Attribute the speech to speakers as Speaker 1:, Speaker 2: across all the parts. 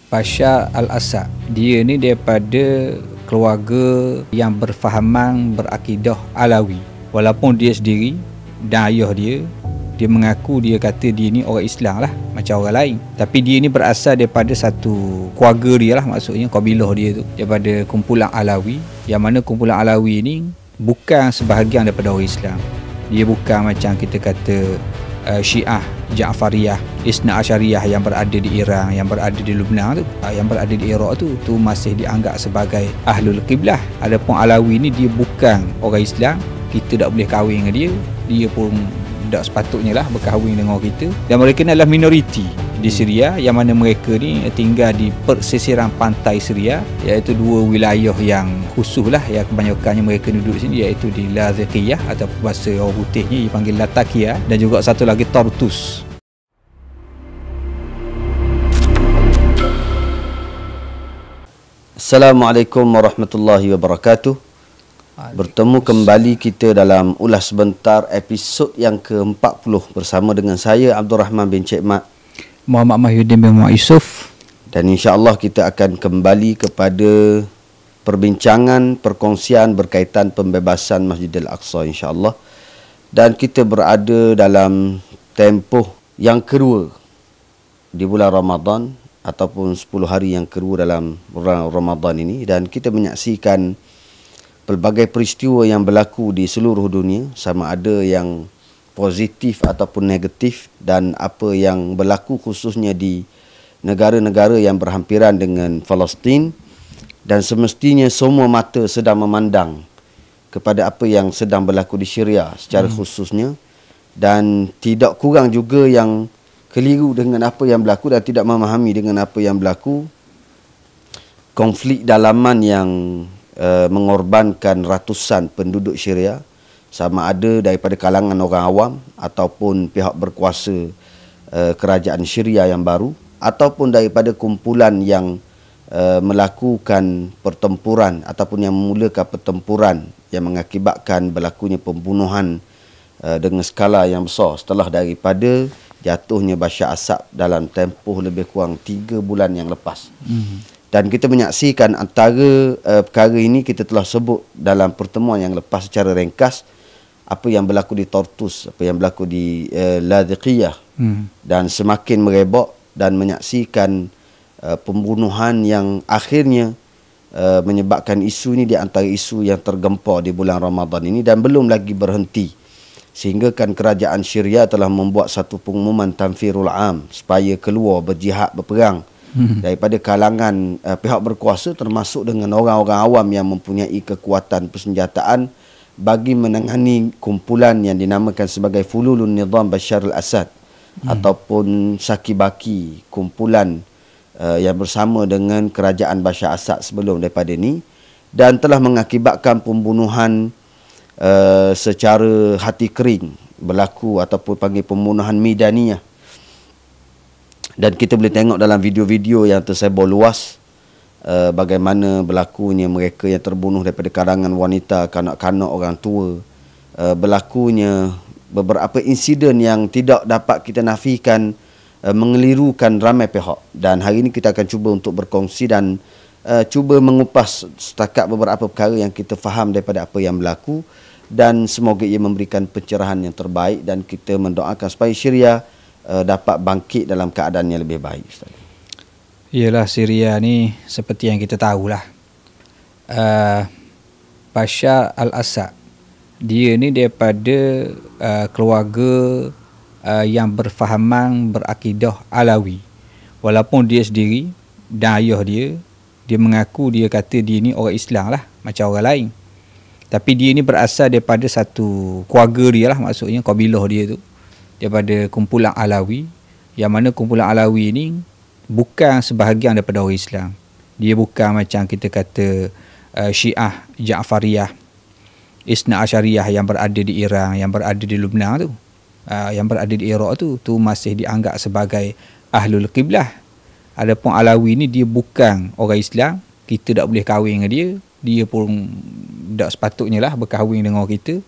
Speaker 1: Bashar al-Assad, dia ni daripada keluarga yang berfahaman berakidah Alawi. Walaupun dia sendiri dan ayah dia mengaku, dia kata dia ni orang Islam lah macam orang lain, tapi dia ni berasal daripada satu keluarga dia lah, maksudnya kabilah dia tu daripada kumpulan Alawi, yang mana kumpulan Alawi ni bukan sebahagian daripada orang Islam. Dia bukan macam kita kata Syiah Ja'fariyah, Isna Asyariyah yang berada di Iran, yang berada di Lebanon tu, yang berada di Iraq tu masih dianggap sebagai Ahlul Qiblah. Adapun Alawi ni dia bukan orang Islam, kita tak boleh kahwin dengan dia pun tak sepatutnya lah berkahwin dengan orang kita, dan mereka ni adalah minoriti di Syria, yang mana mereka ni tinggal di persisiran pantai Syria, iaitu dua wilayah yang khusus lah, yang kebanyakannya mereka duduk di sini, iaitu di Laziqiyah atau bahasa orang putihnya dipanggil Latakia, dan juga satu lagi Tartus.
Speaker 2: Assalamualaikum warahmatullahi wabarakatuh. Bertemu kembali kita dalam Ulas Sebentar episod yang ke-40 bersama dengan saya Abdul Rahman bin Cik Mat,
Speaker 1: Muhammad Mahyudin bin Muhammad Yusof.
Speaker 2: Dan insya-Allah kita akan kembali kepada perbincangan, perkongsian berkaitan pembebasan Masjidil Aqsa insya-Allah. Dan kita berada dalam tempoh yang kedua di bulan Ramadan, ataupun 10 hari yang kedua dalam bulan Ramadan ini, dan kita menyaksikan pelbagai peristiwa yang berlaku di seluruh dunia, sama ada yang positif ataupun negatif, dan apa yang berlaku khususnya di negara-negara yang berhampiran dengan Palestin. Dan semestinya semua mata sedang memandang kepada apa yang sedang berlaku di Syria secara khususnya, dan tidak kurang juga yang keliru dengan apa yang berlaku dan tidak memahami dengan apa yang berlaku. Konflik dalaman yang mengorbankan ratusan penduduk Syria, sama ada daripada kalangan orang awam ataupun pihak berkuasa kerajaan Syria yang baru, ataupun daripada kumpulan yang melakukan pertempuran ataupun yang memulakan pertempuran yang mengakibatkan berlakunya pembunuhan dengan skala yang besar setelah daripada jatuhnya Bashar Assad dalam tempoh lebih kurang 3 bulan yang lepas. Dan kita menyaksikan antara perkara ini, kita telah sebut dalam pertemuan yang lepas secara ringkas apa yang berlaku di Tartus, apa yang berlaku di Laziqiyah, dan semakin merebak dan menyaksikan pembunuhan yang akhirnya menyebabkan isu ini di antara isu yang tergempar di bulan Ramadan ini, dan belum lagi berhenti, sehingga kan kerajaan Syria telah membuat satu pengumuman tanfirul am supaya keluar berjihad, berperang daripada kalangan pihak berkuasa, termasuk dengan orang-orang awam yang mempunyai kekuatan persenjataan, bagi menangani kumpulan yang dinamakan sebagai Fululun Nizam Bashar al-Assad, ataupun Sakibaki, kumpulan yang bersama dengan kerajaan Bashar Assad sebelum daripada ini, dan telah mengakibatkan pembunuhan secara hati kering berlaku, ataupun panggil pembunuhan midaniyah. Dan kita boleh tengok dalam video-video yang tersebar luas bagaimana berlakunya mereka yang terbunuh daripada kalangan wanita, kanak-kanak, orang tua. Berlakunya beberapa insiden yang tidak dapat kita nafikan, mengelirukan ramai pihak. Dan hari ini kita akan cuba untuk berkongsi dan cuba mengupas setakat beberapa perkara yang kita faham daripada apa yang berlaku, dan semoga ia memberikan pencerahan yang terbaik, dan kita mendoakan supaya Syria dapat bangkit dalam keadaan yang lebih baik. Ustaz.
Speaker 1: Yalah, Syria ni seperti yang kita tahulah, Bashar al-Assad, dia ni daripada keluarga yang berfahaman berakidah Alawi. Walaupun dia sendiri dan ayah dia mengaku, dia kata dia ni orang Islam lah macam orang lain, tapi dia ni berasal daripada satu keluarga dia lah, maksudnya kabilah dia tu daripada kumpulan Alawi, yang mana kumpulan Alawi ni bukan sebahagian daripada orang Islam. Dia bukan macam kita kata Syiah Ja'fariyah, Isna Asyariyah yang berada di Iran, yang berada di Lebanon tu, yang berada di Iraq tu masih dianggap sebagai Ahlul Qiblah. Adapun Alawi ni dia bukan orang Islam, kita tak boleh kahwin dengan dia pun tak sepatutnya lah berkahwin dengan orang kita.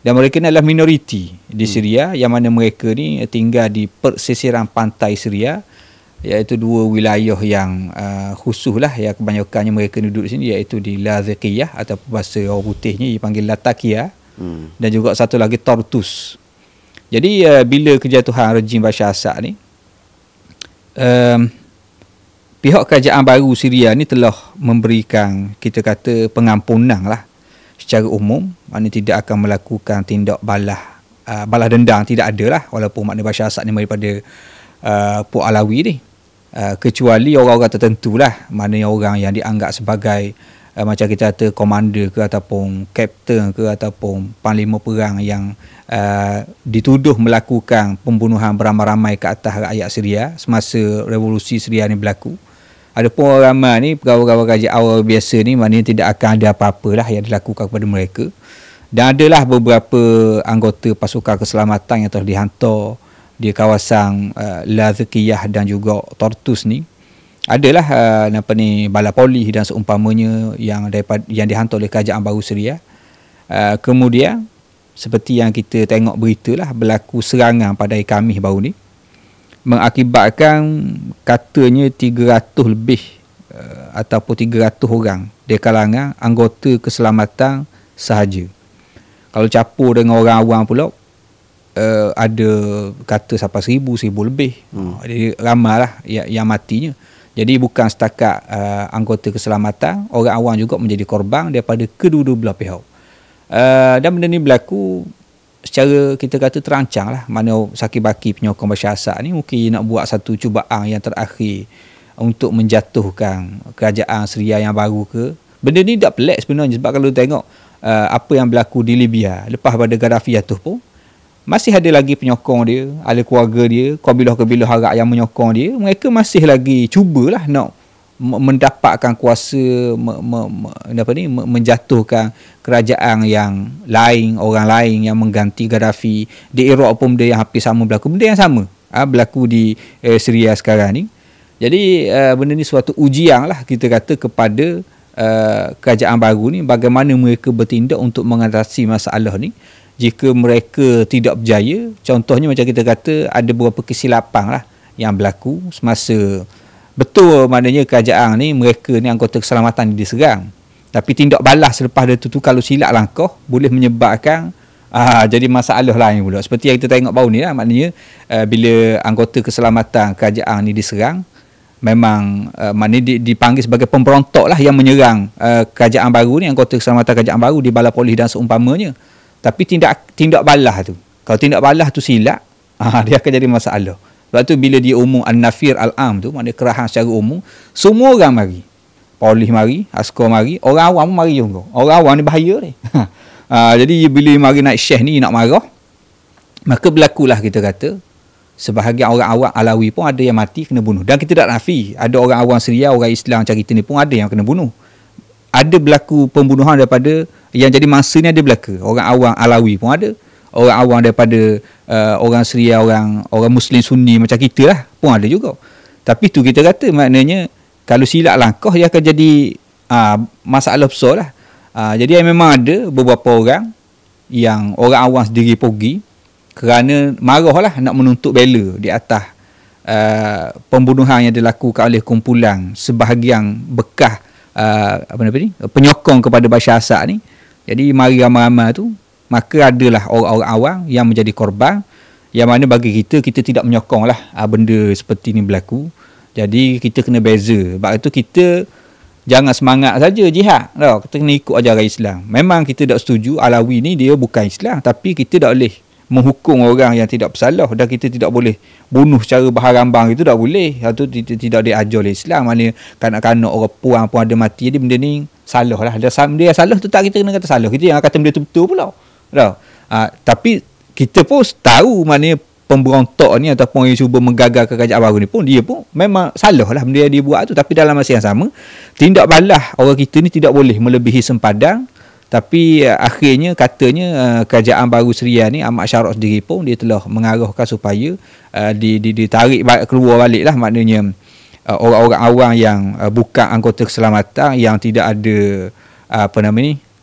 Speaker 1: Dan mereka ni adalah minoriti di Syria, yang mana mereka ni tinggal di persisiran pantai Syria, iaitu dua wilayah yang khusus lah, yang kebanyakannya mereka duduk di sini, iaitu di Laziqiyah ataupun bahasa orang putihnya dipanggil Latakia, dan juga satu lagi Tartus. Jadi bila kejatuhan rejim Bashar Assad ni, pihak kerajaan baru Syria ni telah memberikan, kita kata, pengampunan lah secara umum, maknanya tidak akan melakukan tindak balas dendam, tidak ada lah, walaupun maknanya Bashar Assad ni daripada Puak Alawi ni, kecuali orang-orang tertentu lah, maknanya orang yang dianggap sebagai macam kita kata komander ke ataupun kapten ke ataupun panglima perang yang dituduh melakukan pembunuhan beramai-ramai ke atas rakyat Syria semasa revolusi Syria ni berlaku. Adapun orang ramai ni, pegawai-pegawai kerajaan awal biasa ni, maknanya tidak akan ada apa-apa lah yang dilakukan kepada mereka. Dan adalah beberapa anggota pasukan keselamatan yang telah dihantar di kawasan Laziqiyah dan juga Tartus ni. Adalah bala polis dan seumpamanya yang dihantar oleh kerajaan baru Syria. Kemudian seperti yang kita tengok berita lah, berlaku serangan pada hari Khamis baru ni, mengakibatkan katanya 300 lebih ataupun 300 orang di kalangan anggota keselamatan sahaja. Kalau campur dengan orang awam pula, ada kata sampai 1000 lebih. Jadi ramai lah yang matinya. Jadi bukan setakat anggota keselamatan, orang awam juga menjadi korban daripada kedua-dua belah pihak. Dan benda ni berlaku secara, kita kata, terancang lah. Mana Saki-Baki penyokong Bashar Assad ni mungkin nak buat satu cubaan yang terakhir untuk menjatuhkan kerajaan Syria yang baru ke. Benda ni tak pelik sebenarnya, sebab kalau tengok apa yang berlaku di Libya lepas pada Gaddafi jatuh pun, masih ada lagi penyokong dia, ada keluarga dia, kabilah-kabilah Arab yang menyokong dia. Mereka masih lagi cubalah nak mendapatkan kuasa, menjatuhkan kerajaan yang lain, orang lain yang mengganti Gaddafi. Di Iraq pun benda yang hampir sama berlaku, benda yang sama berlaku di Syria sekarang ni. Jadi benda ni suatu ujian lah, kita kata, kepada kerajaan baru ni, bagaimana mereka bertindak untuk mengatasi masalah ni. Jika mereka tidak berjaya, contohnya macam kita kata ada beberapa kesilapan lah yang berlaku semasa, betul maknanya kerajaan ni, mereka ni anggota keselamatan diserang, tapi tindak balas selepas itu tu kalau silap langkah boleh menyebabkan jadi masalah lain pula. Seperti yang kita tengok baru ni lah, maknanya bila anggota keselamatan kerajaan ni diserang, memang maknanya dipanggil sebagai pemberontak lah yang menyerang kerajaan baru ni, anggota keselamatan kerajaan baru di bala polis dan seumpamanya. Tapi tindak balas tu, kalau tindak balas tu silap, dia akan jadi masalah. Sebab tu bila dia umum An-Nafir Al-Am tu, maknanya kerahan secara umum, semua orang mari. Polis mari, askar mari, orang awam pun mari juga. Orang awam ni bahaya ni. Jadi bila mari naik syekh ni nak marah, maka berlakulah, kita kata, sebahagian orang awam Alawi pun ada yang mati, kena bunuh. Dan kita tak nafi, ada orang awam Syria, orang Islam macam kita ni pun ada yang kena bunuh. Ada berlaku pembunuhan daripada yang jadi mangsa ni, ada berlaku. Orang awam Alawi pun ada. Orang awam daripada orang Syria, orang Muslim Sunni macam kita lah pun ada juga. Tapi tu kita kata, maknanya kalau silap langkah dia akan jadi masalah besar lah. Jadi memang ada beberapa orang yang orang awam sendiri pergi kerana marah lah, nak menuntut bela di atas pembunuhan yang dilakukan oleh kumpulan sebahagian bekas penyokong kepada Bashar Assad ni. Jadi mari ramai-ramai tu, maka adalah orang-orang awam yang menjadi korban, yang mana bagi kita tidak menyokong lah benda seperti ni berlaku. Jadi kita kena beza. Sebab itu kita jangan semangat saja jihad. Kita kena ikut ajaran Islam. Memang kita tak setuju Alawi ni dia bukan Islam, tapi kita tak boleh menghukum orang yang tidak bersalah, dan kita tidak boleh bunuh secara berharambang, itu tak boleh. Itu tidak diajar oleh Islam. Maknanya kanak-kanak, orang puan pun ada mati. Jadi benda ni salah lah. Dia salah tu tak kita kena kata salah. Kita yang kata benda tu betul pula. Tapi kita pun tahu maknanya pemberontak ni ataupun yang cuba menggagalkan kerajaan baru ni pun, dia pun memang salah lah benda yang dia buat tu. Tapi dalam masa yang sama, tindak balas orang kita ni tidak boleh melebihi sempadan. Tapi akhirnya katanya kerajaan baru Syria ni, Ahmad Syarok sendiri pun dia telah mengarahkan supaya ditarik keluar balik lah, maknanya orang-orang awam yang bukan anggota keselamatan, yang tidak ada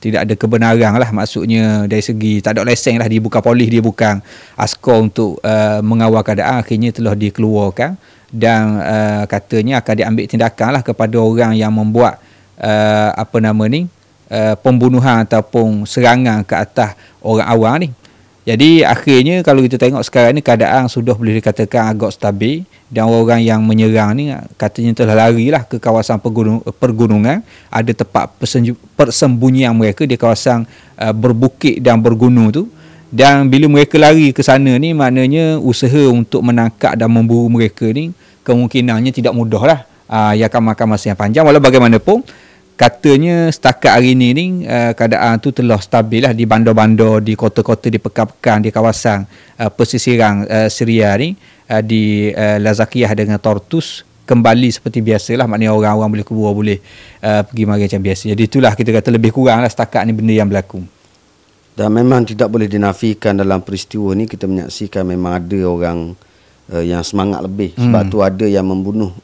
Speaker 1: tidak ada kebenaran lah, maksudnya dari segi tak ada lesen lah, dia bukan polis, dia bukan askar untuk mengawal keadaan, akhirnya telah dikeluarkan dan katanya akan diambil tindakan lah kepada orang yang membuat pembunuhan ataupun serangan ke atas orang awam ni. Jadi akhirnya kalau kita tengok sekarang ni keadaan sudah boleh dikatakan agak stabil, dan orang yang menyerang ni katanya telah larilah ke kawasan pergunungan. Ada tempat persembunyian mereka di kawasan berbukit dan bergunung tu. Dan bila mereka lari ke sana ni, maknanya usaha untuk menangkap dan memburu mereka ni kemungkinannya tidak mudah lah. Ia akan makan masa yang panjang. Walau bagaimanapun, katanya setakat hari ni keadaan tu telah stabil lah di bandar-bandar, di kota-kota, di pekan-pekan, di kawasan pesisiran Syria ni, di Lazakiyah dengan Tartus kembali seperti biasalah. Maknanya orang-orang boleh keluar, boleh pergi mari macam biasa. Jadi itulah kita kata lebih kurang lah setakat ni benda yang berlaku.
Speaker 2: Dan memang tidak boleh dinafikan dalam peristiwa ni kita menyaksikan memang ada orang yang semangat lebih. Sebab tu ada yang membunuh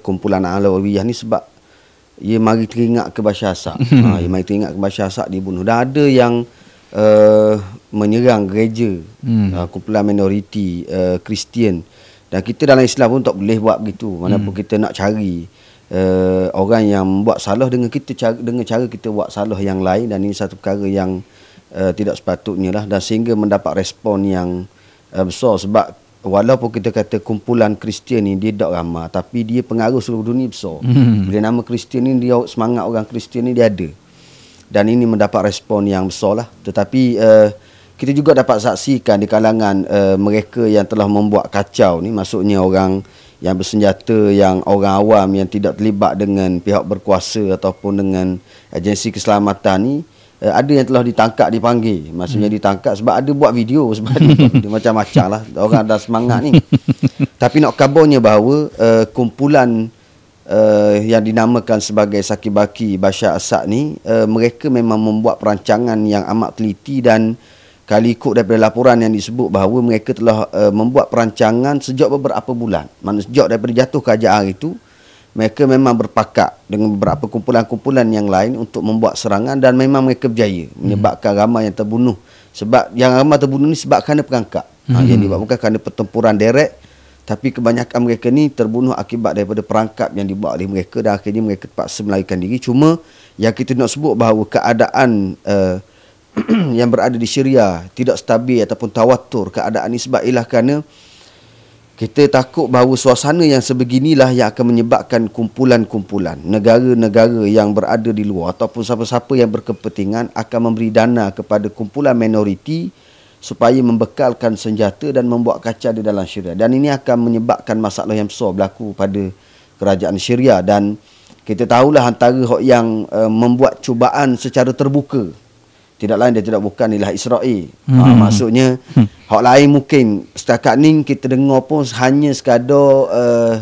Speaker 2: kumpulan Alawiyah ni sebab ia mari teringat ke Bashar Assad. Ia mari teringat ke Bashar Assad dibunuh. Dan ada yang menyerang gereja, kumpulan minoriti Kristian. Dan kita dalam Islam pun tak boleh buat begitu. Manapun kita nak cari orang yang buat salah dengan cara kita buat salah yang lain, dan ini satu perkara yang tidak sepatutnya lah, dan sehingga mendapat respon yang besar. Sebab walaupun kita kata kumpulan Kristian ni dia tak ramai, tapi dia pengaruh seluruh dunia besar. Bila nama Kristian ni, dia semangat orang Kristian ni dia ada. Dan ini mendapat respon yang besar lah. Tetapi kita juga dapat saksikan di kalangan mereka yang telah membuat kacau ni, maksudnya orang yang bersenjata, yang orang awam yang tidak terlibat dengan pihak berkuasa ataupun dengan agensi keselamatan ni, ada yang telah ditangkap, dipanggil. Maksudnya ditangkap sebab ada buat video, sebab dia macam-macam lah. Orang ada semangat ni. Tapi nak kabarnya bahawa kumpulan yang dinamakan sebagai Sakibaki Bashar Assad ni, mereka memang membuat perancangan yang amat teliti, dan kali ikut daripada laporan yang disebut bahawa mereka telah membuat perancangan sejak beberapa bulan. Maksudnya sejak daripada jatuh kerajaan itu, mereka memang berpakat dengan beberapa kumpulan-kumpulan yang lain untuk membuat serangan, dan memang mereka berjaya menyebabkan ramai yang terbunuh. Sebab yang ramai terbunuh ni sebab kerana perangkap. Yang bukan kerana pertempuran direct, tapi kebanyakan mereka ni terbunuh akibat daripada perangkap yang dibuat oleh mereka, dan akhirnya mereka terpaksa melarikan diri. Cuma yang kita nak sebut bahawa keadaan yang berada di Syria tidak stabil ataupun tawatur keadaan ni sebab ialah kerana kita takut bahawa suasana yang sebeginilah yang akan menyebabkan kumpulan-kumpulan negara-negara yang berada di luar ataupun siapa-siapa yang berkepentingan akan memberi dana kepada kumpulan minoriti supaya membekalkan senjata dan membuat kacau di dalam Syria. Dan ini akan menyebabkan masalah yang besar berlaku pada kerajaan Syria. Dan kita tahulah antara yang membuat cubaan secara terbuka, tidak lain dan tidak bukan ialah Israel. Maksudnya hak lain mungkin setakat ni kita dengar pun hanya sekadar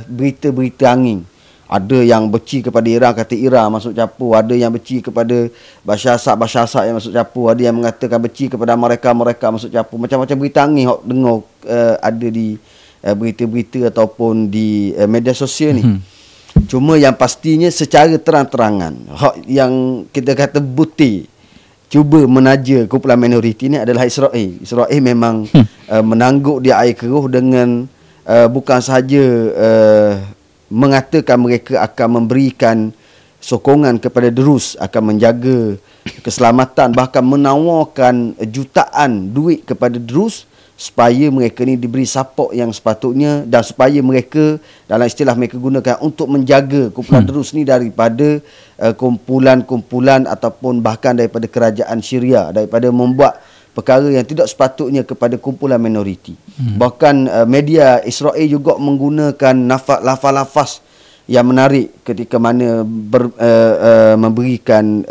Speaker 2: berita-berita angin. Ada yang benci kepada Iran, kata Iran masuk capur. Ada yang benci kepada Bashar Assad yang masuk capur. Ada yang mengatakan benci kepada mereka masuk capur. Macam-macam berita angin hak dengar ada di berita-berita ataupun di media sosial ni. Cuma yang pastinya secara terang-terangan hak yang kita kata butir cuba menaja kumpulan minoriti ni adalah Israel. Israel memang menangguk di air keruh dengan bukan sahaja mengatakan mereka akan memberikan sokongan kepada Drus, akan menjaga keselamatan, bahkan menawarkan jutaan duit kepada Drus supaya mereka ni diberi support yang sepatutnya, dan supaya mereka, dalam istilah mereka gunakan, untuk menjaga kumpulan Drus ni daripada kumpulan-kumpulan ataupun bahkan daripada kerajaan Syria, daripada membuat perkara yang tidak sepatutnya kepada kumpulan minoriti. Bahkan media Israel juga menggunakan lafaz-lafaz yang menarik ketika mana memberikan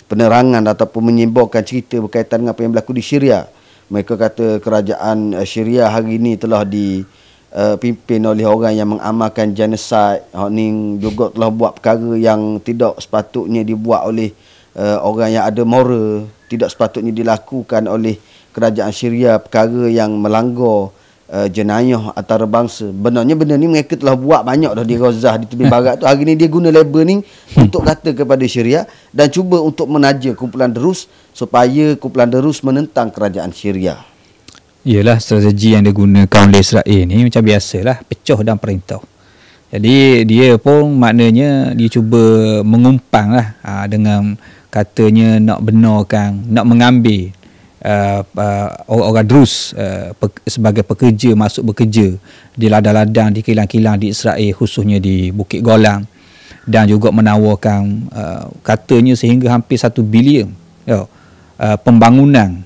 Speaker 2: penerangan ataupun menyimbolkan cerita berkaitan dengan apa yang berlaku di Syria. Mereka kata kerajaan Syria hari ini telah dipimpin oleh orang yang mengamalkan genosid. Ni juga telah buat perkara yang tidak sepatutnya dibuat oleh orang yang ada moral, tidak sepatutnya dilakukan oleh kerajaan Syria, perkara yang melanggar jenayah antarabangsa. Benarnya benda ni mereka telah buat banyak dah di Gaza, di tepi barat tu. Hari ni dia guna label ni untuk kata kepada Syria dan cuba untuk menaja kumpulan Drus supaya kumpulan Drus menentang kerajaan Syria.
Speaker 1: Ialah strategi yang digunakan oleh Israel ni macam biasalah, pecah dan perintah. Jadi dia pun maknanya dia cuba mengumpang lah dengan katanya nak benarkan, nak mengambil orang Drus sebagai pekerja masuk bekerja di ladang-ladang, di kilang-kilang di Israel, khususnya di Bukit Golan, dan juga menawarkan katanya sehingga hampir 1 bilion pembangunan,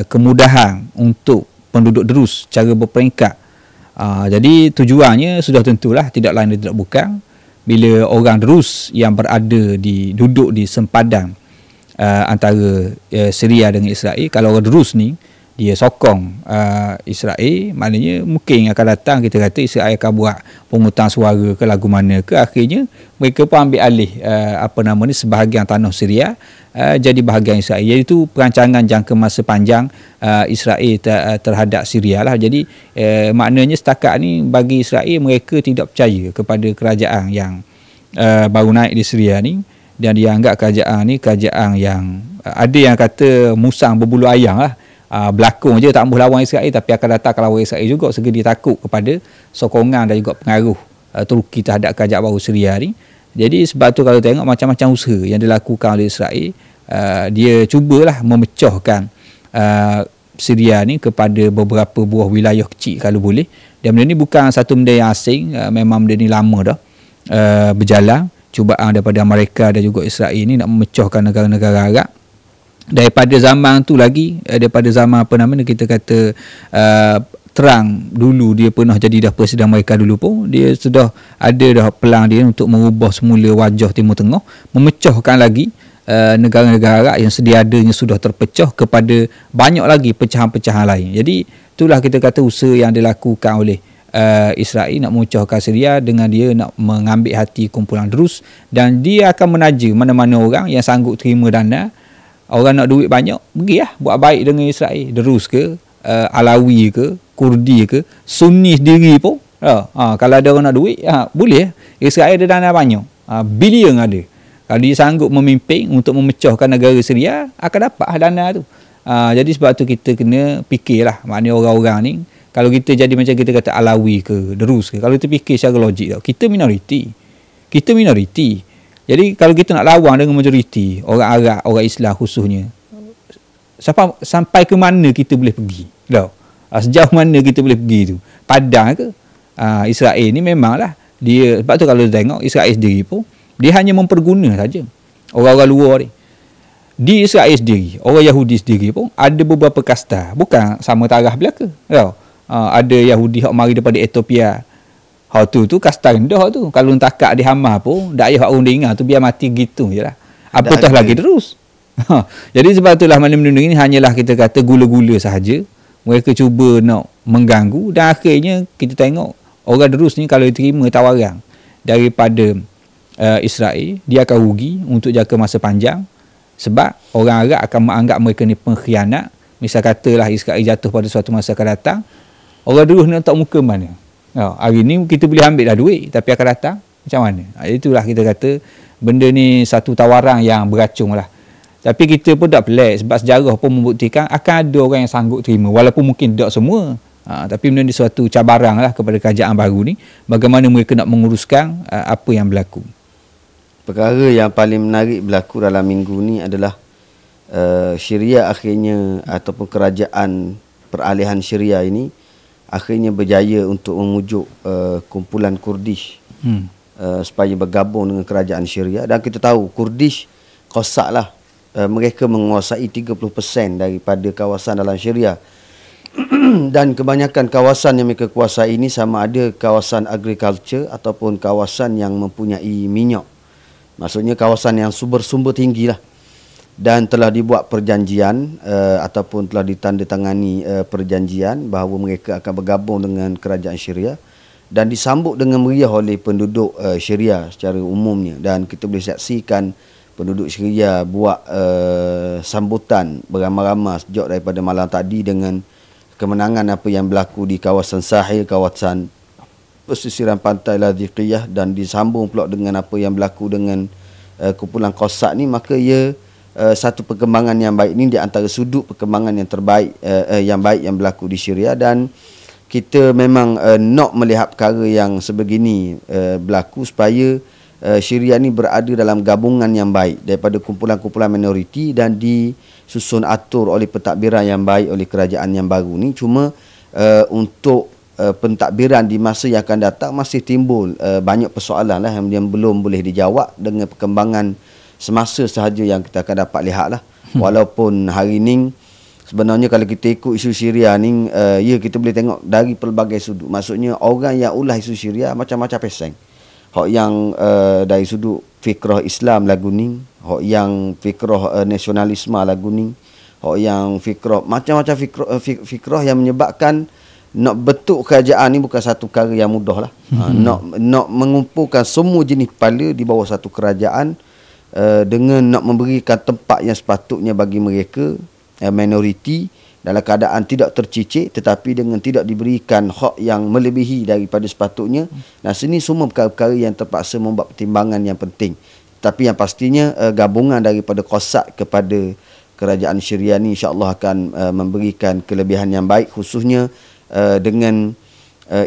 Speaker 1: kemudahan untuk penduduk Drus secara berperingkat. Jadi tujuannya sudah tentulah tidak lain dan tidak bukan, bila orang Drus yang duduk di sempadan antara Syria dengan Israel, kalau orang Drus ni dia sokong Israel, maknanya mungkin akan datang, kita kata Israel akan buat pungutan suara ke lagu mana ke, akhirnya mereka pun ambil alih sebahagian tanah Syria jadi bahagian Israel. Jadi itu perancangan jangka masa panjang Israel terhadap Syria lah. Jadi maknanya setakat ni bagi Israel, mereka tidak percaya kepada kerajaan yang baru naik di Syria ni, dan dia anggap kerajaan ni kerajaan yang ada yang kata musang berbulu ayam lah. Berlakon je tak boleh lawan Israel, tapi akan datang lawan Israel juga, sehingga dia takut kepada sokongan dan juga pengaruh Turki terhadap kerajaan baru Syria ni. Jadi sebab tu kalau tengok macam-macam usaha yang dilakukan oleh Israel, dia cubalah memecahkan Syria ni kepada beberapa buah wilayah kecil kalau boleh. Dan benda ni bukan satu benda yang asing, memang benda ni lama dah berjalan. Cubaan daripada Amerika dan juga Israel ni nak memecahkan negara-negara Arab. Daripada zaman tu lagi, daripada zaman kita kata Trump dulu, dia pernah jadi dah Presiden Amerika dulu pun, dia sudah ada dah pelan dia untuk mengubah semula wajah Timur Tengah, memecahkan lagi negara-negara Arab yang sedia adanya sudah terpecah kepada banyak lagi pecahan-pecahan lain. Jadi itulah kita kata usaha yang dilakukan oleh Israel nak memecahkan Syria dengan dia nak mengambil hati kumpulan Drus, dan dia akan menaja mana-mana orang yang sanggup terima dana. Orang nak duit banyak, pergilah buat baik dengan Israel. Drus ke, Alawi ke, Kurdi ke, Sunni sendiri pun. Kalau ada orang nak duit, boleh. Israel ada dana banyak, bilion ada. Kalau dia sanggup memimpin untuk memecahkan negara Syria, akan dapat dana tu. Jadi sebab tu kita kena fikirlah, maknanya orang-orang ni, kalau kita jadi macam kita kata Alawi ke, Drus ke, kalau kita fikir secara logik tau, kita minoriti. Jadi kalau kita nak lawan dengan majoriti orang Arab, orang Islam khususnya, sampai ke mana kita boleh pergi? Sejauh mana kita boleh pergi tu? Padang ke? Israel ni memanglah dia, sebab tu kalau tengok Israel sendiri pun, dia hanya memperguna saja orang-orang luar ni. Di Israel sendiri, orang Yahudi sendiri pun ada beberapa kasta, bukan sama taraf belaka. Ada Yahudi yang mari daripada Ethiopia. Hak tu kasta rendah tu. Kalau takak di Hamas pun, dak payah orang dengar tu, biar mati gitu je lah. Apatah lagi terus. Jadi sebab itulah benda-benda ni hanyalah kita kata gula-gula sahaja. Mereka cuba nak mengganggu, dan akhirnya kita tengok orang Drus ni kalau diterima tawaran daripada Israel, dia akan rugi untuk jangka masa panjang, sebab orang Arab akan menganggap mereka ni pengkhianat. Misal katalah Israel jatuh pada suatu masa akan datang, orang Drus ni letak muka mana? Hari ni kita boleh ambil dah duit, tapi akan datang macam mana? Itulah kita kata benda ni satu tawaran yang beracung lah. Tapi kita pun tak pelik, sebab sejarah pun membuktikan akan ada orang yang sanggup terima, walaupun mungkin tak semua. Tapi benda ni suatu cabaran lah kepada kerajaan baru ni, bagaimana mereka nak menguruskan apa yang berlaku.
Speaker 2: Perkara yang paling menarik berlaku dalam minggu ni adalah Syria akhirnya, ataupun kerajaan peralihan Syria ini akhirnya berjaya untuk memujuk kumpulan Kurdish supaya bergabung dengan kerajaan Syria. Dan kita tahu Kurdish Kosak lah, mereka menguasai 30% daripada kawasan dalam Syria. Dan kebanyakan kawasan yang mereka kuasai ini sama ada kawasan agriculture ataupun kawasan yang mempunyai minyak. Maksudnya kawasan yang sumber-sumber tinggi lah. Dan telah dibuat perjanjian ataupun telah ditandatangani perjanjian bahawa mereka akan bergabung dengan kerajaan Syria, dan disambut dengan meriah oleh penduduk Syria secara umumnya. Dan kita boleh saksikan penduduk Syria buat sambutan beramai-ramai sejak daripada malam tadi dengan kemenangan apa yang berlaku di kawasan Sahil, kawasan pesisiran pantai Ladhiqiyah, dan disambung pula dengan apa yang berlaku dengan kumpulan Kosak ni. Maka ia satu perkembangan yang baik ini di antara sudut perkembangan yang terbaik yang baik yang berlaku di Syria, dan kita memang nak melihat perkara yang sebegini berlaku supaya Syria ni berada dalam gabungan yang baik daripada kumpulan-kumpulan minoriti dan disusun atur oleh pentadbiran yang baik oleh kerajaan yang baru ni. Cuma untuk pentadbiran di masa yang akan datang masih timbul banyak persoalan lah yang belum boleh dijawab dengan perkembangan semasa sahaja yang kita akan dapat lihat lah. Walaupun hari ni sebenarnya kalau kita ikut isu Syria ni, ya kita boleh tengok dari pelbagai sudut. Maksudnya orang yang ulah isu Syria macam-macam peseng. Hak yang dari sudut fikrah Islam lagu ni, hak yang fikrah nasionalisme lagu ni, hak yang fikrah macam-macam fikrah yang menyebabkan nak bentuk kerajaan ni bukan satu perkara yang mudah lah. Nak mengumpulkan semua jenis kepala di bawah satu kerajaan dengan nak memberikan tempat yang sepatutnya bagi mereka minoriti dalam keadaan tidak tercicik tetapi dengan tidak diberikan hak yang melebihi daripada sepatutnya. Nah, sini semua perkara-perkara yang terpaksa membuat pertimbangan yang penting. Tapi yang pastinya gabungan daripada Qassad kepada kerajaan Syria ni insya-Allah akan memberikan kelebihan yang baik, khususnya dengan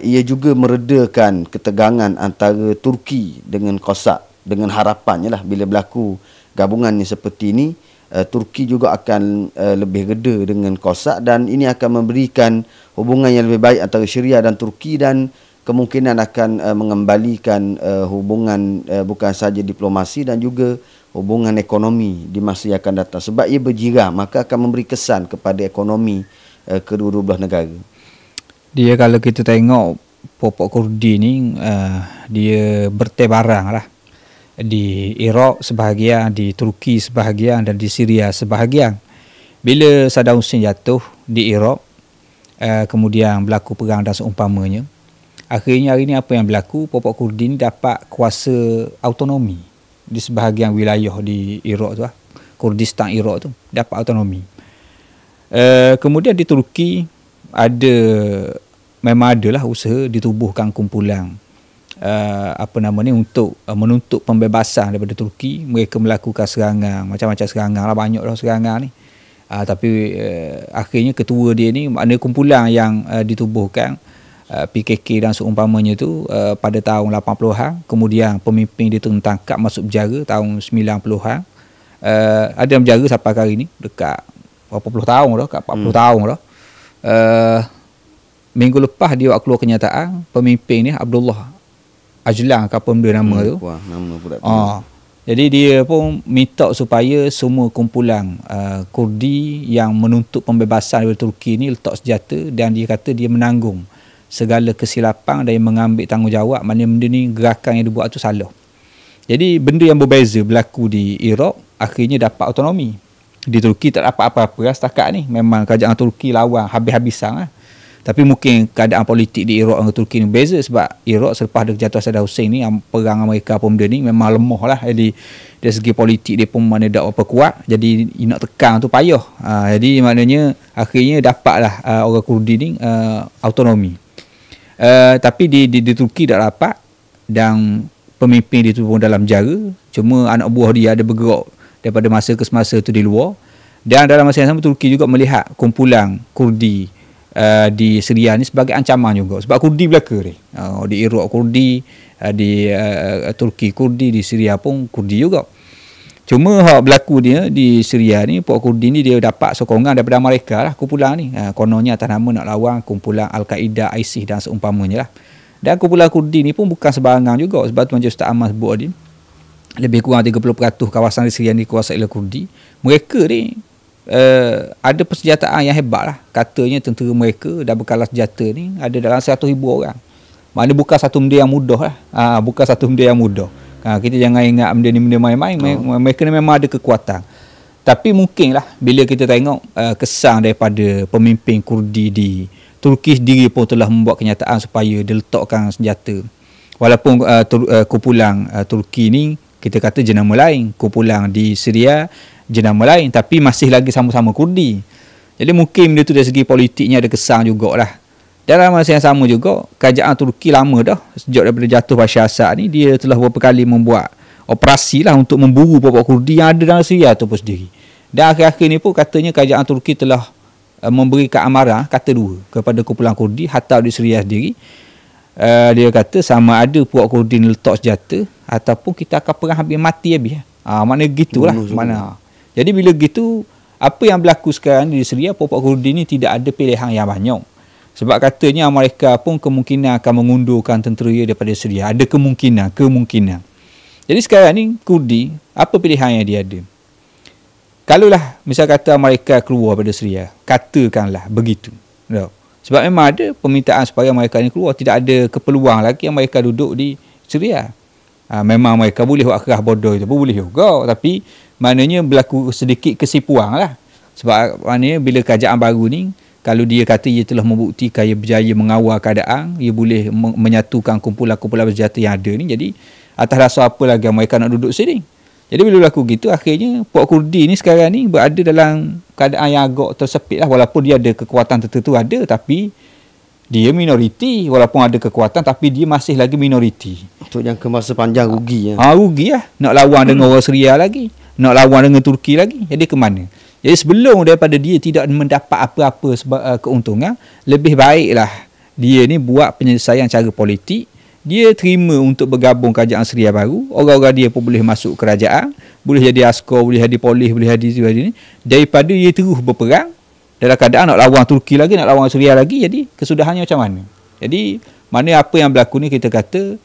Speaker 2: ia juga meredakan ketegangan antara Turki dengan Qassad, dengan harapannya lah bila berlaku gabungannya seperti ini, Turki juga akan lebih reda dengan Qassad, dan ini akan memberikan hubungan yang lebih baik antara Syria dan Turki, dan kemungkinan akan mengembalikan hubungan bukan sahaja diplomasi dan juga hubungan ekonomi di masa yang akan datang. Sebab ia berjiran, maka akan memberi kesan kepada ekonomi kedua-dua belah negara.
Speaker 1: Dia kalau kita tengok popok Kurdi ni, dia bertebarang lah. Di Iraq sebahagian, di Turki sebahagian, dan di Syria sebahagian. Bila Saddam Hussein jatuh di Iraq, kemudian berlaku perang dan seumpamanya, akhirnya hari ini apa yang berlaku, popok Kurdi ni dapat kuasa autonomi di sebahagian wilayah di Iraq tu lah. Kurdistan Iraq tu dapat autonomi. Kemudian di Turki memang adalah usaha ditubuhkan kumpulan untuk menuntut pembebasan daripada Turki. Mereka melakukan serangan, macam-macam serangan lah, banyak lah serangan ni. Tapi akhirnya ketua dia ni, maknanya kumpulan yang ditubuhkan PKK dan seumpamanya tu pada tahun 80-an, kemudian pemimpin dia tu ditangkap masuk penjara tahun 90-an. Ada yang penjara sampai hari ni dekat berapa puluh tahun dah, dekat 40 tahun dah. Minggu lepas dia keluar kenyataan, pemimpin ni Abdullah Öcalan, apa benda nama tu.
Speaker 2: Nama pula.
Speaker 1: Jadi dia pun minta supaya semua kumpulan Kurdi yang menuntut pembebasan dari Turki ni letak senjata, dan dia kata dia menanggung segala kesilapan dan mengambil tanggungjawab mana benda ni, gerakan yang dibuat tu salah. Jadi benda yang berbeza berlaku di Iraq, akhirnya dapat autonomi. Di Turki tak dapat apa-apa lah setakat ni. Memang kerajaan Turki lawan habis-habisan lah. Tapi mungkin keadaan politik di Iraq dengan Turki ni beza, sebab Iraq selepas ada kejatuhan Saddam Hussein ni, perang Amerika pun benda ni memang lemah lah. Jadi dari segi politik dia pun mana tak apa kuat, jadi nak tekan tu payah. Jadi maknanya akhirnya dapatlah orang Kurdi ni autonomi. Tapi di Turki tak dapat, dan pemimpin dia tu pun dalam penjara. Cuma anak buah dia ada bergerak daripada masa ke semasa tu di luar. Dan dalam masa yang sama, Turki juga melihat kumpulan Kurdi di Syria ni sebagai ancaman juga, sebab Kurdi belaka ni. Di Iraq Kurdi, di Turki Kurdi, di Syria pun Kurdi juga. Cuma hak berlaku dia di Syria ni, Pok Kurdi ni dia dapat sokongan daripada mereka lah, kumpulan ni. Kononnya atas nama nak lawan kumpulan Al-Qaeda, ISIS dan seumpamanya lah. Dan kumpulan Kurdi ni pun bukan sebarangan juga, sebab tu macam Ustaz Ahmad sebut tadi, lebih kurang 30% kawasan di Syria ni dikuasai oleh Kurdi. Mereka ni ada persenjataan yang hebat lah. Katanya tentera mereka dah berkalas senjata ni ada dalam 100,000 orang. Maknanya bukan satu benda yang mudah lah. Bukan satu benda yang mudah. Kita jangan ingat benda ni benda main-main. Mereka ni memang ada kekuatan. Tapi mungkin lah bila kita tengok kesan daripada pemimpin Kurdi di Turki sendiri pun telah membuat kenyataan supaya diletakkan senjata. Walaupun kumpulan Turki ni kita kata jenama lain, kumpulan di Syria jenama lain, tapi masih lagi sama-sama Kurdi. Jadi mungkin benda tu dari segi politiknya ada kesan jugalah. Dalam masa yang sama juga, kerajaan Turki lama dah, sejak daripada jatuh Bashar Assad ni, dia telah beberapa kali membuat operasi lah untuk memburu popok Kurdi yang ada dalam Syria tu pun sendiri. Dan akhir-akhir ni pun katanya kerajaan Turki telah memberikan amarah kata dua kepada kumpulan Kurdi hatta di Syria sendiri. Dia kata sama ada puak Kurdi ni letak senjata ataupun kita akan perang habis mati habis. Maknanya gitulah mana. Jadi bila gitu apa yang berlaku sekarang di Syria, puak Kurdi ni tidak ada pilihan yang banyak. Sebab katanya Amerika pun kemungkinan akan mengundurkan tentera daripada Syria. Ada kemungkinan. Jadi sekarang ni Kurdi, apa pilihan yang dia ada? Kalaulah misal kata Amerika keluar daripada Syria, katakanlah begitu. Sebab memang ada permintaan supaya mereka ni keluar. Tidak ada keperluan lagi yang mereka duduk di Syria. Memang mereka boleh buat kerah bodoh itu pun boleh juga. Tapi maknanya berlaku sedikit kesipuan lah. Sebab maknanya bila kerajaan baru ni, kalau dia kata ia telah membuktikan ia berjaya mengawal keadaan, ia boleh menyatukan kumpulan-kumpulan bersenjata yang ada ni. Jadi atas dasar apa lagi mereka nak duduk sini? Jadi bila berlaku gitu, akhirnya puak Kurdi ni sekarang ni berada dalam keadaan yang agak tersepit lah. Walaupun dia ada kekuatan tertentu ada, tapi dia minoriti. Walaupun ada kekuatan, tapi dia masih lagi minoriti.
Speaker 2: Untuk jangka masa panjang rugi.
Speaker 1: Rugi lah. Nak lawan dengan orang Syria lagi. Nak lawan dengan Turki lagi. Jadi ke mana? Jadi sebelum daripada dia tidak mendapat apa-apa keuntungan, lebih baiklah dia ni buat penyelesaian cara politik. Dia terima untuk bergabung kerajaan Syria baru. Orang-orang dia pun boleh masuk kerajaan, boleh jadi askar, boleh jadi polis, boleh jadi ni, daripada dia terus berperang dalam keadaan nak lawan Turki lagi, nak lawan Syria lagi. Jadi kesudahannya macam mana? Jadi mana apa yang berlaku ni kita kata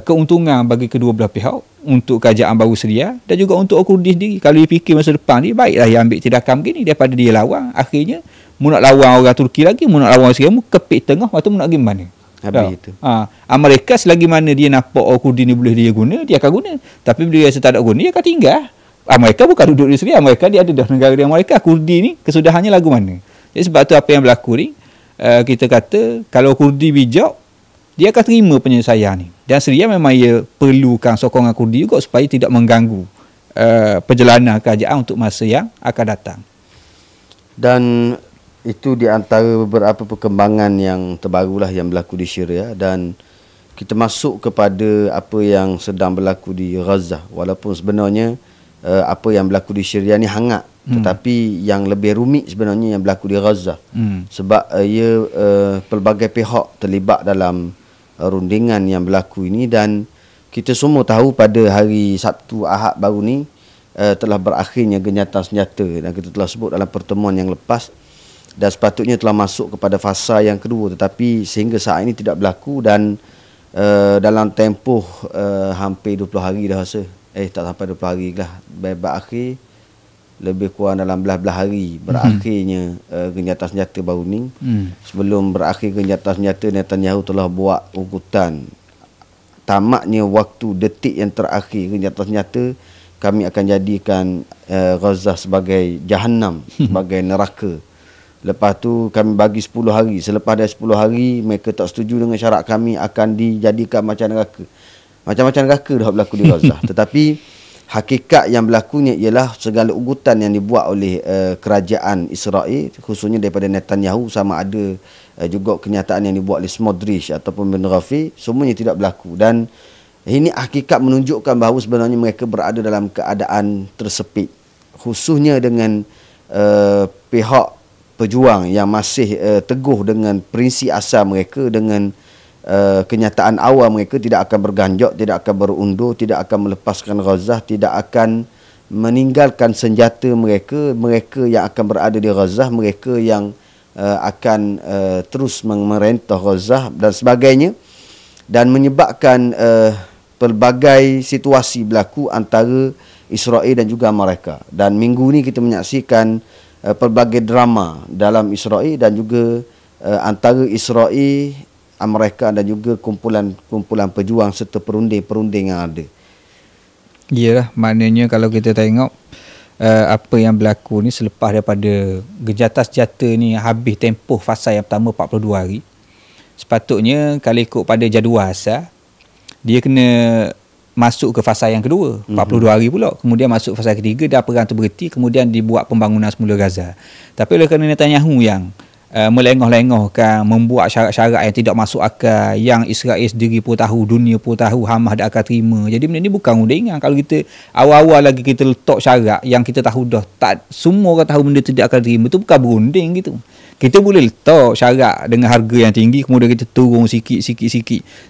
Speaker 1: keuntungan bagi kedua belah pihak, untuk kerajaan baru Syria dan juga untuk Kurdi sendiri. Kalau dia fikir masa depan ni, baiklah dia ambil tindakan begini daripada dia lawan. Akhirnya mu nak lawan orang Turki lagi, mu nak lawan Syria, mu kepit tengah, waktu mu nak pergi mana?
Speaker 2: Habis itu.
Speaker 1: Amerika selagi mana dia nampak Kurdi ni boleh dia guna, dia akan guna. Tapi bila dia tak ada guna, dia akan tinggal. Amerika bukan duduk di Syria, Amerika dia ada dah negara dia Amerika. Kurdi ni kesudahannya lagu mana? Jadi sebab tu apa yang berlaku ni, kita kata kalau Kurdi bijak, dia akan terima penyelesaian ni. Dan Syria memang ia perlukan sokongan Kurdi juga supaya tidak mengganggu perjalanan kerajaan untuk masa yang akan datang.
Speaker 2: Dan itu di antara beberapa perkembangan yang terbarulah yang berlaku di Syria. Dan kita masuk kepada apa yang sedang berlaku di Gaza. Walaupun sebenarnya apa yang berlaku di Syria ni hangat, tetapi yang lebih rumit sebenarnya yang berlaku di Gaza. Sebab ia pelbagai pihak terlibat dalam rundingan yang berlaku ini. Dan kita semua tahu pada hari Sabtu Ahad baru ni telah berakhirnya gencatan senjata, dan kita telah sebut dalam pertemuan yang lepas, dan sepatutnya telah masuk kepada fasa yang kedua, tetapi sehingga saat ini tidak berlaku. Dan dalam tempoh hampir 20 hari dah rasa, tak sampai 20 hari lah, berakhir lebih kurang dalam belah-belah hari berakhirnya gencatan senjata baru ni. Sebelum berakhir gencatan senjata, Netanyahu telah buat ugutan tamatnya waktu detik yang terakhir gencatan senjata, kami akan jadikan Gaza sebagai jahanam, sebagai neraka. Lepas tu kami bagi 10 hari. Selepas dari 10 hari mereka tak setuju dengan syarat kami, akan dijadikan macam neraka. Macam-macam neraka dah berlaku di Gaza. Tetapi hakikat yang berlakunya ialah segala ugutan yang dibuat oleh kerajaan Israel, khususnya daripada Netanyahu, sama ada juga kenyataan yang dibuat oleh Smotrich ataupun Ben Gvir, semuanya tidak berlaku. Dan ini hakikat menunjukkan bahawa sebenarnya mereka berada dalam keadaan tersepit, khususnya dengan pihak pejuang yang masih teguh dengan prinsip asal mereka, dengan kenyataan awal mereka tidak akan berganjak, tidak akan berundur, tidak akan melepaskan Gaza, tidak akan meninggalkan senjata mereka. Mereka yang akan berada di Gaza, mereka yang akan terus merentah Gaza dan sebagainya, dan menyebabkan pelbagai situasi berlaku antara Israel dan juga Amerika. Dan minggu ni kita menyaksikan pelbagai drama dalam Israel dan juga antara Israel, Amerika dan juga kumpulan pejuang serta perunding-perunding yang ada.
Speaker 1: Iyalah, maknanya kalau kita tengok apa yang berlaku ni selepas daripada gencatan senjata ni habis tempoh fasa yang pertama 42 hari, sepatutnya kalau ikut pada jadual asal dia kena masuk ke fasa yang kedua, 42 hari pula. Kemudian masuk fasa ketiga dan perang tu berhenti, kemudian dibuat pembangunan semula Gaza. Tapi oleh kerana Netanyahu yang melengah-lengahkan, membuat syarat-syarat yang tidak masuk akal, yang Israel sendiri pun tahu, dunia pun tahu, Hamas tak akan terima. Jadi benda ni bukan undingan. Kalau kita awal-awal lagi kita letak syarat yang kita tahu dah, tak semua orang tahu benda tidak akan terima, tu bukan berunding gitu. Kita boleh letak syarat dengan harga yang tinggi, kemudian kita turun sikit.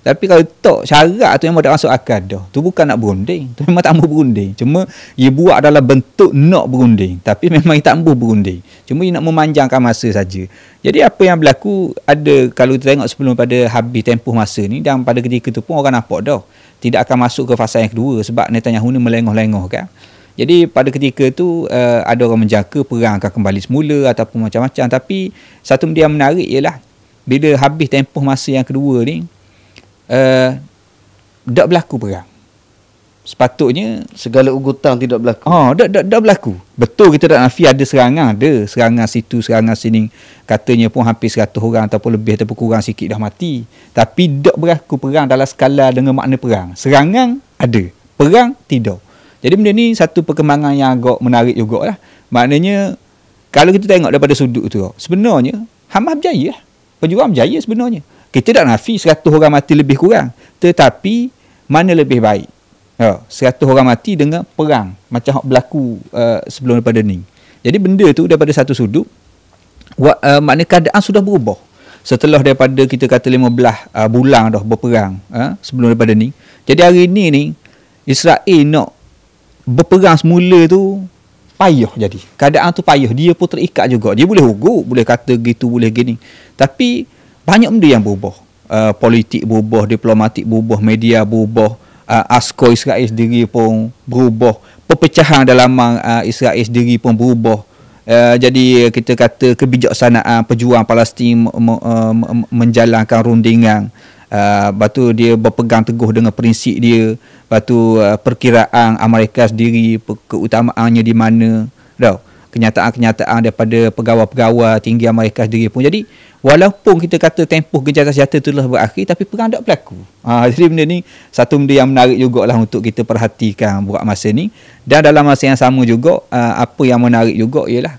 Speaker 1: Tapi kalau letak syarat tu memang tak masuk akal dah, tu bukan nak berunding. Tu memang tak mahu berunding. Cuma ia buat dalam bentuk nak berunding, tapi memang ia tak mahu berunding. Cuma ia nak memanjangkan masa saja. Jadi apa yang berlaku ada, kalau kita tengok sebelum pada habis tempoh masa ni, dan pada ketika tu pun orang nampak dah tidak akan masuk ke fasa yang kedua sebab Netanyahu ni melengah-lengah kan. Jadi pada ketika tu ada orang menjangka perang akan kembali semula ataupun macam-macam. Tapi satu benda yang menarik ialah bila habis tempoh masa yang kedua ni, tak berlaku perang. Sepatutnya
Speaker 2: segala ugutan tidak berlaku.
Speaker 1: Tak berlaku. Betul kita tak nafi ada serangan situ, serangan sini. Katanya pun hampir 100 orang ataupun lebih ataupun kurang sikit dah mati. Tapi tak berlaku perang dalam skala dengan makna perang. Serangan ada, perang tidak. Jadi benda ni satu perkembangan yang agak menarik jugalah. Maknanya kalau kita tengok daripada sudut tu, sebenarnya Hamas berjaya. Pejuang berjaya sebenarnya. Kita tak nafi 100 orang mati lebih kurang. Tetapi mana lebih baik? 100 orang mati dengan perang macam berlaku sebelum daripada ni. Jadi benda tu daripada satu sudut makna keadaan sudah berubah. Setelah daripada kita kata 15 bulan dah berperang sebelum daripada ni. Jadi hari ni Israel nak berperang semula tu payah jadi. Keadaan tu payah. Dia pun terikat juga. Dia boleh ugut, boleh kata gitu, boleh gini. Tapi banyak benda yang berubah. Politik berubah, diplomatik berubah, media berubah, askar Israel sendiri pun berubah. Perpecahan dalam Israel sendiri pun berubah. Jadi kita kata kebijaksanaan pejuang Palestin menjalankan rundingan. Lepas tu dia berpegang teguh dengan prinsip dia. Lepas tu perkiraan Amerika sendiri, keutamaannya di mana. Kenyataan-kenyataan daripada pegawai-pegawai tinggi Amerika sendiri pun. Jadi walaupun kita kata tempoh gencatan senjata tu telah berakhir, tapi perang tak berlaku. Jadi benda ni satu benda yang menarik jugalah untuk kita perhatikan buat masa ni. Dan dalam masa yang sama juga, apa yang menarik juga ialah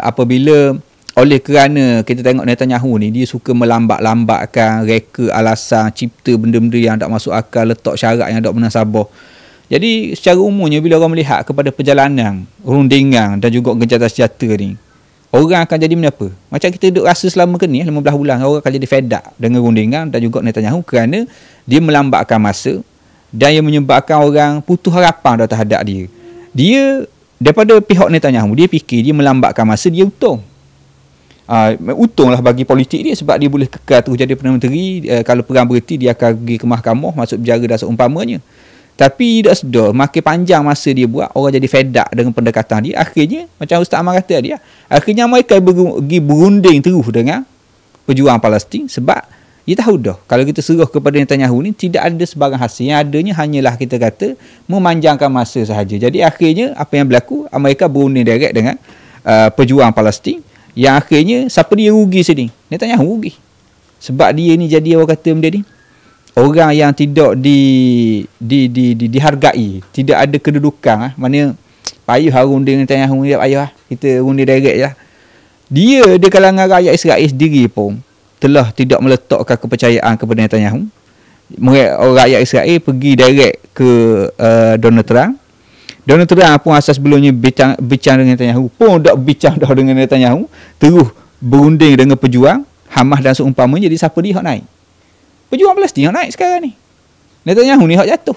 Speaker 1: apabila oleh kerana kita tengok Netanyahu ni, dia suka melambat-lambatkan, reka alasan, cipta benda-benda yang tak masuk akal, letak syarat yang tak munasabah. Jadi secara umumnya bila orang melihat kepada perjalanan rundingan dan juga gencatan senjata ni, orang akan jadi apa? Macam kita duduk rasa selama ni 15 bulan, orang akan jadi fed up dengan rundingan dan juga Netanyahu kerana dia melambatkan masa dan ia menyebabkan orang putus harapan terhadap dia. Dia daripada pihak Netanyahu, dia fikir dia melambatkan masa, dia untung. Untunglah bagi politik dia sebab dia boleh kekal terus jadi Perdana Menteri. Kalau perang berhenti, dia akan pergi ke mahkamah, masuk penjara dan seumpamanya. Tapi tak sedar, makin panjang masa dia buat, orang jadi fed up dengan pendekatan dia. Akhirnya, macam Ustaz Amar kata dia, akhirnya mereka pergi berunding terus dengan pejuang Palestin sebab dia tahu dah, kalau kita serah kepada Netanyahu ni, tidak ada sebarang hasil. Yang adanya hanyalah kita kata memanjangkan masa sahaja. Jadi akhirnya, apa yang berlaku, Amerika berunding direct dengan pejuang Palestin. Yang akhirnya siapa dia rugi sini? Netanyahu rugi. Sebab dia ni jadi orang kata benda ni, orang yang tidak dihargai, tidak ada kedudukan. Mana payah runding Netanyahu ni, payah kita runding direct je. Dia di kalangan rakyat Israel sendiri pun telah tidak meletakkan kepercayaan kepada Netanyahu. Rakyat Israel pergi direct ke Donald Trump. Donald Trump pun asas sebelumnya bincang dengan Netanyahu, pun tak bincang dah dengan Netanyahu, terus berunding dengan pejuang Hamas dan seumpamanya. Jadi siapa dia hak naik? Pejuang Palestin hak naik sekarang ni. Netanyahu ni hak jatuh.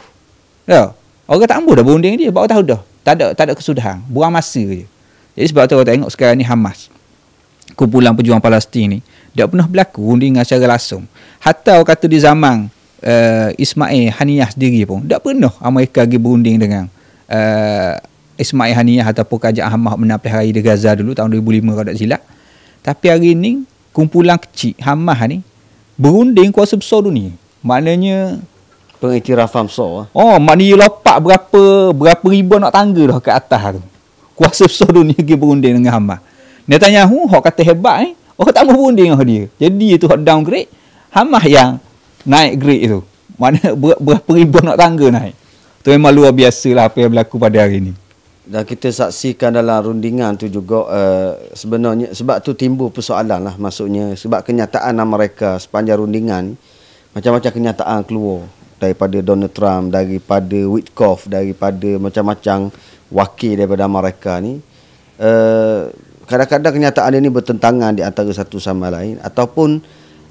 Speaker 1: Dah. Orang tak mampu dah berunding dia, baru tahu dah. Tak ada kesudahan, buang masa je. Jadi sebab tu orang tengok sekarang ni Hamas, kumpulan pejuang Palestin ni, tak pernah berlaku rundingan secara langsung. Hatta orang kata di zaman Ismail Haniyah sendiri pun, tak pernah Amerika pergi berunding dengan Ismail Haniyah ataupun kerajaan Hamas menang pelihara di Gaza dulu tahun 2005 kalau tak silap. Tapi hari ni kumpulan kecil Hamas ni berunding kuasa besar dunia. Maknanya
Speaker 2: pengiktirafan besar.
Speaker 1: Maknanya lopak berapa ribu nak tangga dah ke atas tu. Kuasa besar dunia pergi berunding dengan Hamas. Netanyahu hak kata hebat ni, orang tak mau berunding dengan dia. Jadi itu hak downgrade, Hamas yang naik grade tu. Mana berapa ribu nak tangga naik. Itu memang luar biasa lah apa yang berlaku pada hari ni.
Speaker 2: Dan kita saksikan dalam rundingan tu juga sebenarnya sebab tu timbul persoalan lah, maksudnya sebab kenyataan mereka sepanjang rundingan macam-macam kenyataan keluar daripada Donald Trump, daripada Witkoff, daripada macam-macam wakil daripada mereka ni. Kadang-kadang kenyataan ini bertentangan di antara satu sama lain, ataupun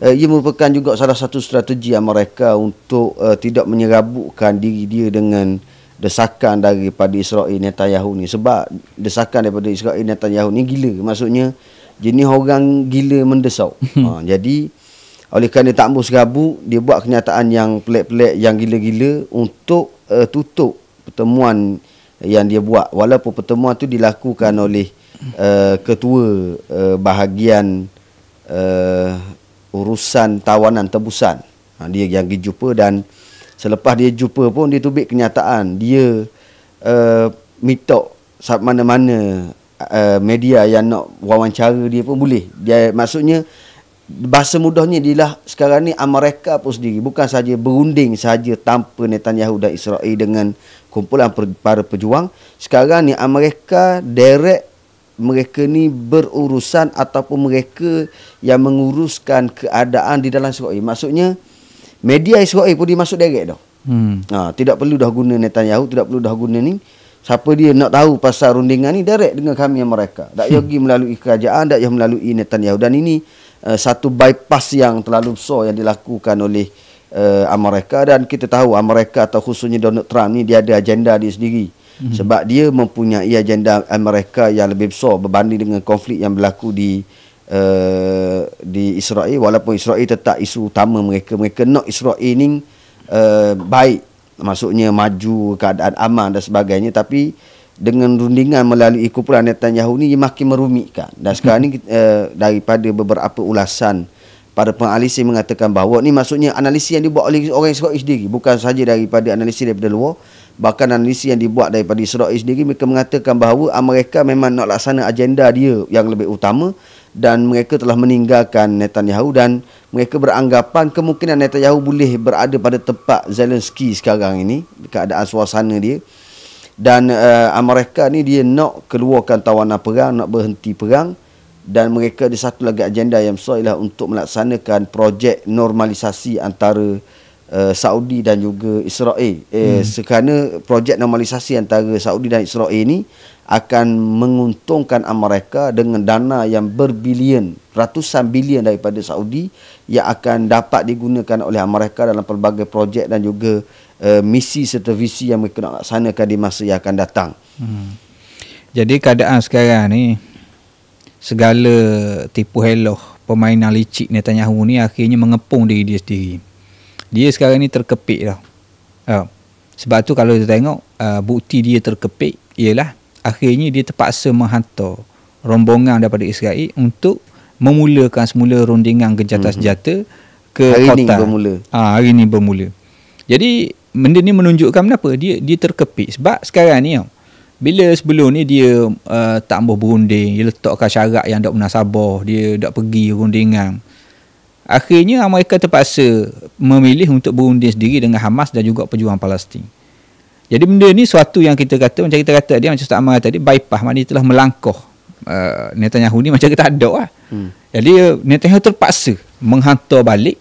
Speaker 2: ia merupakan juga salah satu strategi mereka untuk tidak menyerabutkan diri dia dengan desakan daripada Israel Netanyahu ni. Sebab desakan daripada Israel Netanyahu ni gila, maksudnya jenis orang gila mendesak. Jadi oleh kerana tak mau serabut, dia buat kenyataan yang pelik-pelik, yang gila-gila untuk tutup pertemuan yang dia buat, walaupun pertemuan tu dilakukan oleh ketua bahagian urusan tawanan tebusan. Dia yang pergi jumpa, dan selepas dia jumpa pun dia tubik kenyataan. Dia minta mana-mana media yang nak wawancara dia pun boleh. Dia maksudnya bahasa mudahnya dia sekarang ni Amerika pun sendiri bukan saja berunding saja tanpa Netanyahu dan Israel dengan kumpulan para pejuang. Sekarang ni Amerika direct, mereka ni berurusan ataupun mereka yang menguruskan keadaan di dalam Israel. Maksudnya media Israel pun dia masuk direct dah. Tidak perlu dah guna Netanyahu, tidak perlu dah guna ni. Siapa dia nak tahu pasal rundingan ni, direct dengan kami yang mereka. Tak payah pergi melalui kerajaan, tak payah melalui Netanyahu. Dan ini satu bypass yang terlalu besar yang dilakukan oleh Amerika. Dan kita tahu Amerika atau khususnya Donald Trump ni, dia ada agenda dia sendiri. Sebab dia mempunyai agenda Amerika yang lebih besar berbanding dengan konflik yang berlaku di Israel. Walaupun Israel tetap isu utama mereka. Mereka nak Israel ni baik, maksudnya maju, keadaan aman dan sebagainya. Tapi dengan rundingan melalui kumpulan Netanyahu ni, dia makin merumitkan. Dan sekarang ni daripada beberapa ulasan para penganalisis mengatakan bahawa ni maksudnya analisis yang dibuat oleh orang Israel sendiri, bukan sahaja daripada analisis daripada luar, bahkan analisis yang dibuat daripada Israel sendiri. Mereka mengatakan bahawa Amerika memang nak laksana agenda dia yang lebih utama, dan mereka telah meninggalkan Netanyahu, dan mereka beranggapan kemungkinan Netanyahu boleh berada pada tempat Zelensky sekarang ini, keadaan suasana dia. Dan Amerika ni dia nak keluarkan tawanan perang, nak berhenti perang, dan mereka ada satu lagi agenda yang besar, ialah untuk melaksanakan projek normalisasi antara Saudi dan juga Israel. Kerana projek normalisasi antara Saudi dan Israel ini akan menguntungkan Amerika dengan dana yang berbilion, ratusan bilion daripada Saudi yang akan dapat digunakan oleh Amerika dalam pelbagai projek dan juga misi serta visi yang mereka nak laksanakan di masa yang akan datang.
Speaker 1: Jadi keadaan sekarang ni, segala tipu heloh permainan licik Netanyahu ni akhirnya mengepung diri dia sendiri. Dia sekarang ni terkepit dah. Sebab tu kalau kita tengok bukti dia terkepit ialah akhirnya dia terpaksa menghantar rombongan daripada Israel untuk memulakan semula rundingan gencatan senjata ke
Speaker 2: hari
Speaker 1: kota.
Speaker 2: Ini bermula.
Speaker 1: Hari ni bermula. Jadi benda ni menunjukkan kenapa dia terkepit. Sebab sekarang ni bila sebelum ni dia tak mahu berunding, dia letakkan syarat yang tak munasabah, dia tak pergi rundingan. Akhirnya Amerika terpaksa memilih untuk berunding sendiri dengan Hamas dan juga pejuang Palestin. Jadi benda ni suatu yang kita kata, macam kita kata dia, macam Ustaz Amar tadi, bypass, maknanya telah melangkah Netanyahu ni macam kita ada lah. Jadi Netanyahu terpaksa menghantar balik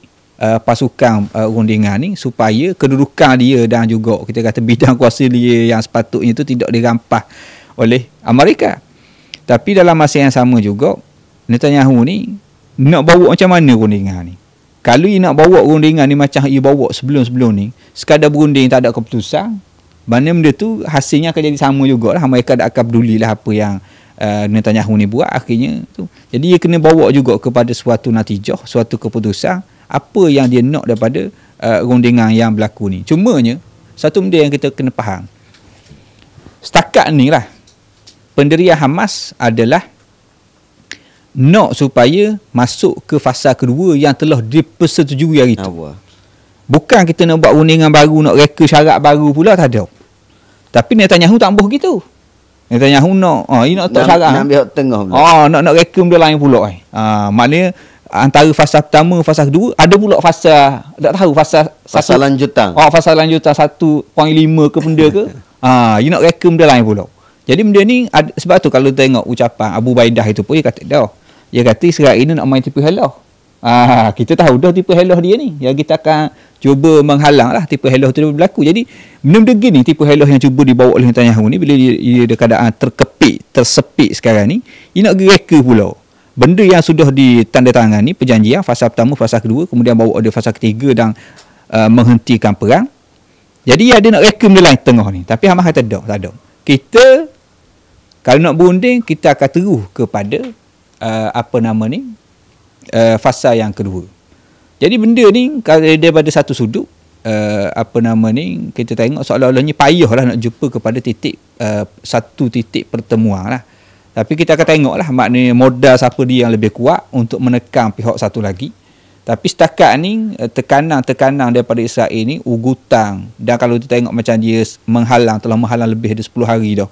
Speaker 1: pasukan rundingan ni supaya kedudukan dia dan juga kita kata bidang kuasa dia yang sepatutnya itu tidak dirampas oleh Amerika. Tapi dalam masa yang sama juga Netanyahu ni nak bawa macam mana rundingan ni. Kalau dia nak bawa rundingan ni macam dia bawa sebelum-sebelum ni, sekadar berunding tak ada keputusan, mana benda tu hasilnya akan jadi sama jugalah. Mereka tak akan pedulilah apa yang Netanyahu ni buat akhirnya tu. Jadi dia kena bawa juga kepada suatu natijah, suatu keputusan apa yang dia nak daripada rundingan yang berlaku ni. Cumanya satu benda yang kita kena faham, setakat ni lah pendirian Hamas adalah nak supaya masuk ke fasa kedua yang telah dipersetujui hari itu. Bukan kita nak buat rundingan baru, nak reka syarat baru pula, tak ada. Tapi Netanyahu tak mahu gitu. Netanyahu nak letak syarat. Nak ambil tengah pula. Nak reka benda lain pula. Maknanya antara fasa pertama, fasa kedua, ada pula fasa, tak tahu fasa
Speaker 2: lanjutan.
Speaker 1: Fasa lanjutan 1.5 ke benda ke. Dia nak reka benda lain pula. Jadi benda ni sebab tu kalau tengok ucapan Abu Baidah itu pun dia kata dah. Dia kata Israel ni nak main tipu helah. Kita tahu dah tipu helah dia ni. Yang kita akan cuba menghalang lah tipu helah tu berlaku. Jadi benda-benda gini tipu helah yang cuba dibawa oleh Netanyahu ni bila dia ada keadaan tersepit sekarang ni, dia nak reka pula. Benda yang sudah ditandatangani perjanjian fasa pertama, fasa kedua, kemudian bawa ada fasa ketiga dan menghentikan perang. Jadi dia nak reka benda lain tengah ni. Tapi Hamas kata tak ada. Kita kalau nak berunding, kita akan terus kepada fasa yang kedua. Jadi benda ni kalau daripada satu sudut kita tengok seolah-olahnya payahlah nak jumpa kepada satu titik pertemuan lah. Tapi kita akan tengoklah maknanya modal siapa dia yang lebih kuat untuk menekan pihak satu lagi. Tapi setakat ni tekanan daripada Israel ni ugutang, dan kalau kita tengok macam dia telah menghalang lebih dari 10 hari dah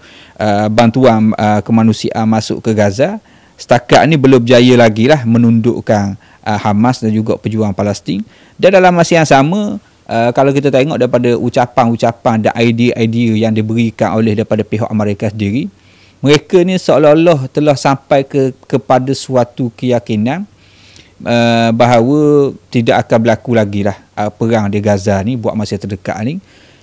Speaker 1: bantuan kemanusiaan masuk ke Gaza. Setakat ni belum berjaya lagi lah menundukkan Hamas dan juga pejuang Palestin. Dan dalam masa yang sama, kalau kita tengok daripada ucapan-ucapan dan idea-idea yang diberikan oleh daripada pihak Amerika sendiri, mereka ni seolah-olah telah sampai kepada suatu keyakinan bahawa tidak akan berlaku lagi lah perang di Gaza ni buat masa terdekat ni.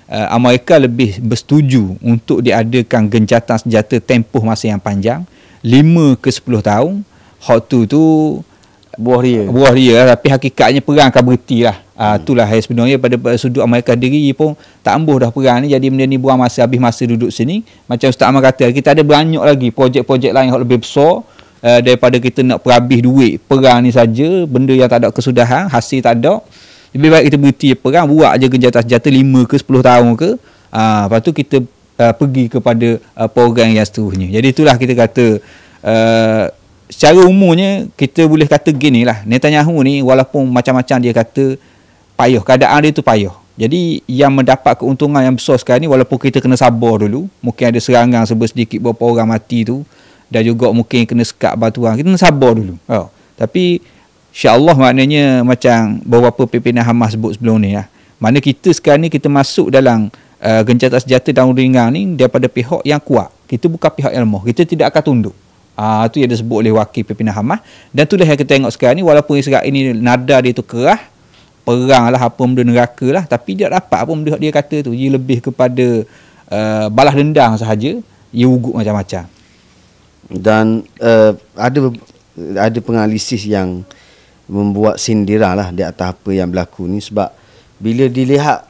Speaker 1: Amerika lebih bersetuju untuk diadakan gencatan senjata tempoh masa yang panjang, 5 ke 10 tahun. Hak tu buah dia lah, tapi hakikatnya perang akan berhenti lah. Itulah sebenarnya pada sudut Amerika sendiri pun tak ambuh dah perang ni. Jadi benda ni buang masa, habis masa duduk sini. Macam Ustaz Ahmad kata, kita ada banyak lagi projek-projek lain yang lebih besar daripada kita nak perhabis duit perang ni saja, benda yang tak ada kesudahan, hasil tak ada. Lebih baik kita berhenti perang, buat aja gencatan senjata 5 ke 10 tahun ke. Lepas tu kita pergi kepada program yang seterusnya. Jadi itulah kita kata secara umumnya kita boleh kata gini lah, Netanyahu ni walaupun macam-macam dia kata payah, keadaan dia tu payah. Jadi yang mendapat keuntungan yang besar sekarang ni, walaupun kita kena sabar dulu, mungkin ada serangan sedikit berapa orang mati tu, dan juga mungkin kena sekat batuan, kita kena sabar dulu. Tapi insya-Allah maknanya macam beberapa pimpinan Hamas sebut sebelum ni lah, mana kita sekarang ni kita masuk dalam gencatan senjata dan ringan ni daripada pihak yang kuat. Kita bukan pihak yang lemah, kita tidak akan tunduk. Itu yang disebut oleh wakil pimpinan Hamas. Dan itulah yang kita tengok sekarang ni, walaupun Israel ini nada dia tu kerah, perang lah, apa benda neraka lah, tapi dia dapat apa benda dia kata tu, dia lebih kepada balas dendam sahaja, dia ugut macam-macam.
Speaker 2: Dan ada penganalisis yang membuat sindiran lah di atas apa yang berlaku ni, sebab bila dilihat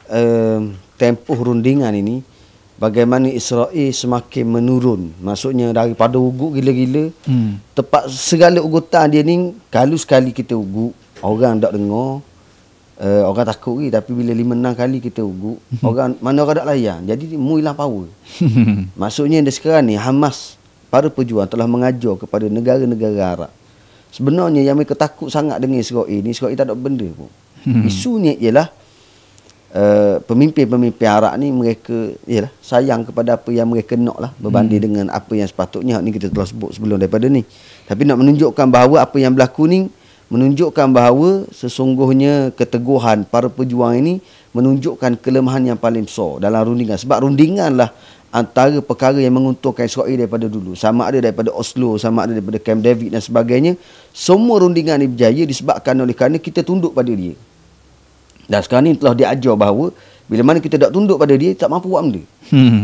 Speaker 2: tempoh rundingan ini, bagaimana Israel semakin menurun. Maksudnya daripada ugut gila-gila, tepat segala ugutan dia ni, kalau sekali kita ugut, orang tak dengar, orang takut ni. Tapi bila 5-6 kali kita ugut, mana orang tak layan. Jadi mu hilang power. Maksudnya sekarang ni Hamas, para pejuang telah mengajar kepada negara-negara Arab. Sebenarnya yang mereka takut sangat dengan Israel ni, Israel tak ada benda pun. Isunya ialah pemimpin-pemimpin Arab ni, mereka sayang kepada apa yang mereka nak lah, berbanding dengan apa yang sepatutnya. Ni kita telah sebut sebelum daripada ni. Tapi nak menunjukkan bahawa apa yang berlaku ni menunjukkan bahawa sesungguhnya keteguhan para pejuang ini menunjukkan kelemahan yang paling besar dalam rundingan. Sebab rundingan lah antara perkara yang menguntungkan Israel daripada dulu. Sama ada daripada Oslo, sama ada daripada Camp David dan sebagainya. Semua rundingan ini berjaya disebabkan oleh kerana kita tunduk pada dia. Dan sekarang ni telah diajar bahawa bila mana kita tak tunduk pada dia, tak mampu buat benda.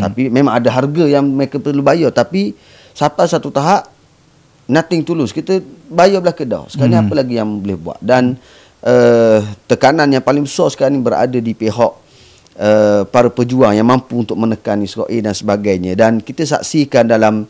Speaker 2: Tapi memang ada harga yang mereka perlu bayar. Tapi sampai satu tahap, nothing tulus. Kita bayar belah kedah. Sekarang ni apa lagi yang boleh buat? Dan tekanan yang paling besar sekarang ni berada di pihak para pejuang yang mampu untuk menekan Israel dan sebagainya. Dan kita saksikan dalam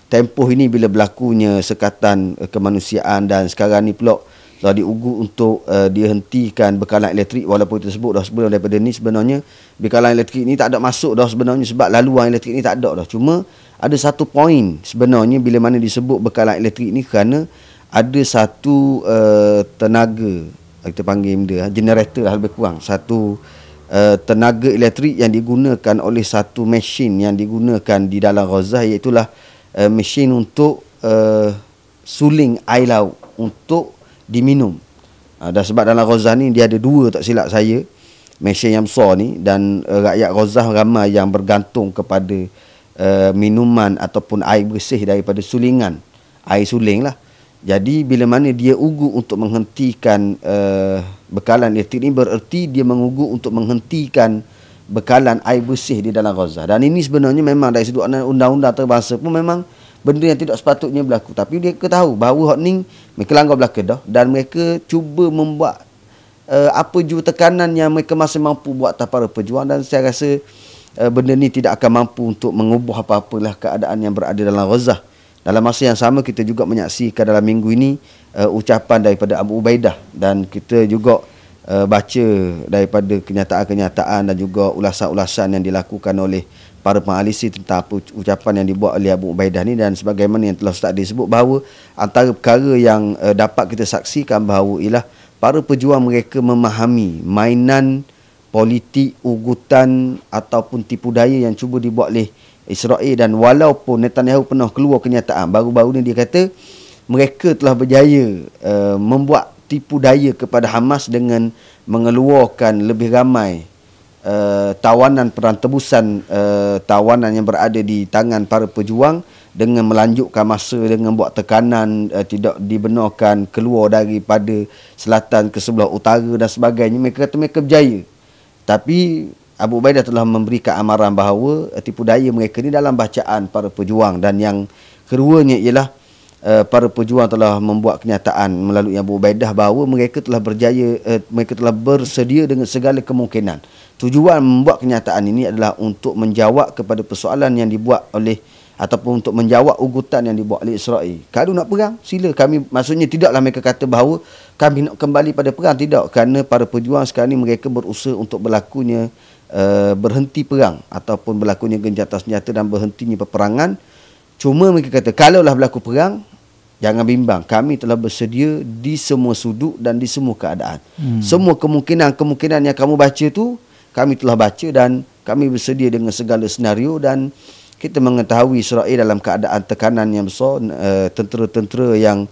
Speaker 2: tempoh ini bila berlakunya sekatan kemanusiaan, dan sekarang ni pula telah diugut untuk dihentikan bekalan elektrik. Walaupun kita sebut dah sebelum daripada ni, sebenarnya bekalan elektrik ni tak ada masuk dah sebenarnya, sebab laluan elektrik ni tak ada dah. Cuma ada satu poin sebenarnya bila mana disebut bekalan elektrik ni, kerana ada satu tenaga, kita panggil benda generator lah lebih kurang, satu tenaga elektrik yang digunakan oleh satu mesin yang digunakan di dalam Gaza, iaitulah mesin untuk suling air laut untuk diminum. Dan sebab dalam Gaza ni dia ada 2 tak silap saya, mesin yang besar ni, dan rakyat Gaza ramai yang bergantung kepada minuman ataupun air bersih daripada sulingan, air suling lah. Jadi bila mana dia ugu untuk menghentikan bekalan irtik ni, bererti dia mengugu untuk menghentikan bekalan air bersih di dalam Gaza. Dan ini sebenarnya memang dari sudut undang-undang antarabangsa pun memang benda yang tidak sepatutnya berlaku. Tapi mereka tahu bahawa hak ni mereka langgar belaka dah, dan mereka cuba membuat apa jua tekanan yang mereka masih mampu buat atas para pejuang, dan saya rasa benda ni tidak akan mampu untuk mengubah apa-apalah keadaan yang berada dalam Gaza. Dalam masa yang sama kita juga menyaksikan dalam minggu ini ucapan daripada Abu Ubaidah, dan kita juga baca daripada kenyataan-kenyataan dan juga ulasan-ulasan yang dilakukan oleh para pengalisi tentang apa ucapan yang dibuat oleh Abu Ubaidah ni. Dan sebagaimana yang telah Ustaz disebut, bahawa antara perkara yang dapat kita saksikan bahawa ialah para pejuang mereka memahami mainan politik, ugutan ataupun tipu daya yang cuba dibuat oleh Israel. Dan walaupun Netanyahu pernah keluar kenyataan baru-baru ni, dia kata mereka telah berjaya membuat tipu daya kepada Hamas dengan mengeluarkan lebih ramai tawanan perang tebusan, tawanan yang berada di tangan para pejuang, dengan melanjutkan masa dengan buat tekanan tidak dibenarkan keluar daripada selatan ke sebelah utara dan sebagainya. Mereka kata mereka berjaya. Tapi Abu Ubaidah telah memberikan amaran bahawa tipu daya mereka ni dalam bacaan para pejuang. Dan yang keduanya ialah para pejuang telah membuat kenyataan melalui Abu Ubaidah bahawa mereka telah berjaya, mereka telah bersedia dengan segala kemungkinan. Tujuan membuat kenyataan ini adalah untuk menjawab kepada persoalan yang dibuat oleh, ataupun untuk menjawab ugutan yang dibuat oleh Israel. Kalau nak perang, sila kami. Maksudnya tidaklah mereka kata bahawa kami nak kembali pada perang, tidak. Kerana para pejuang sekarang ni mereka berusaha untuk berlakunya berhenti perang, ataupun berlakunya gencatan senjata dan berhentinya peperangan. Cuma mereka kata kalaulah berlaku perang, jangan bimbang, kami telah bersedia di semua sudut dan di semua keadaan. Semua kemungkinan yang kamu baca tu kami telah baca, dan kami bersedia dengan segala senario. Dan kita mengetahui Israel dalam keadaan tekanan yang besar, tentera-tentera yang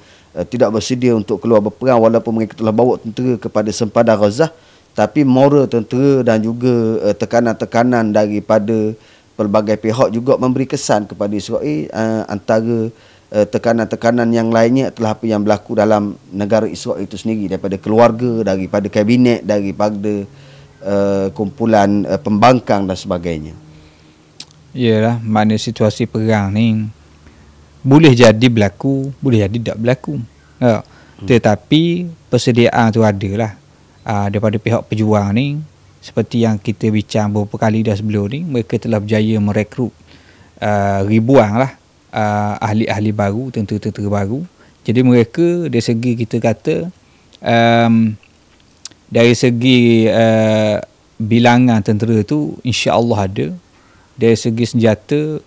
Speaker 2: tidak bersedia untuk keluar berperang, walaupun mereka telah bawa tentera kepada sempadan Gaza, tapi moral tentera dan juga tekanan-tekanan daripada pelbagai pihak juga memberi kesan kepada Israel. Antara tekanan-tekanan yang lainnya adalah apa yang berlaku dalam negara Israel itu sendiri, daripada keluarga, daripada kabinet, daripada kumpulan pembangkang dan sebagainya.
Speaker 1: Yalah, mana situasi perang ni boleh jadi berlaku, boleh jadi tak berlaku. Tetapi persediaan tu adalah daripada pihak pejuang ni. Seperti yang kita bincang beberapa kali dah sebelum ni, mereka telah berjaya merekrut ribuan lah ahli-ahli baru, tentera-tentera baru. Jadi mereka dari segi kita kata dari segi bilangan tentera tu insya-Allah ada. Dari segi senjata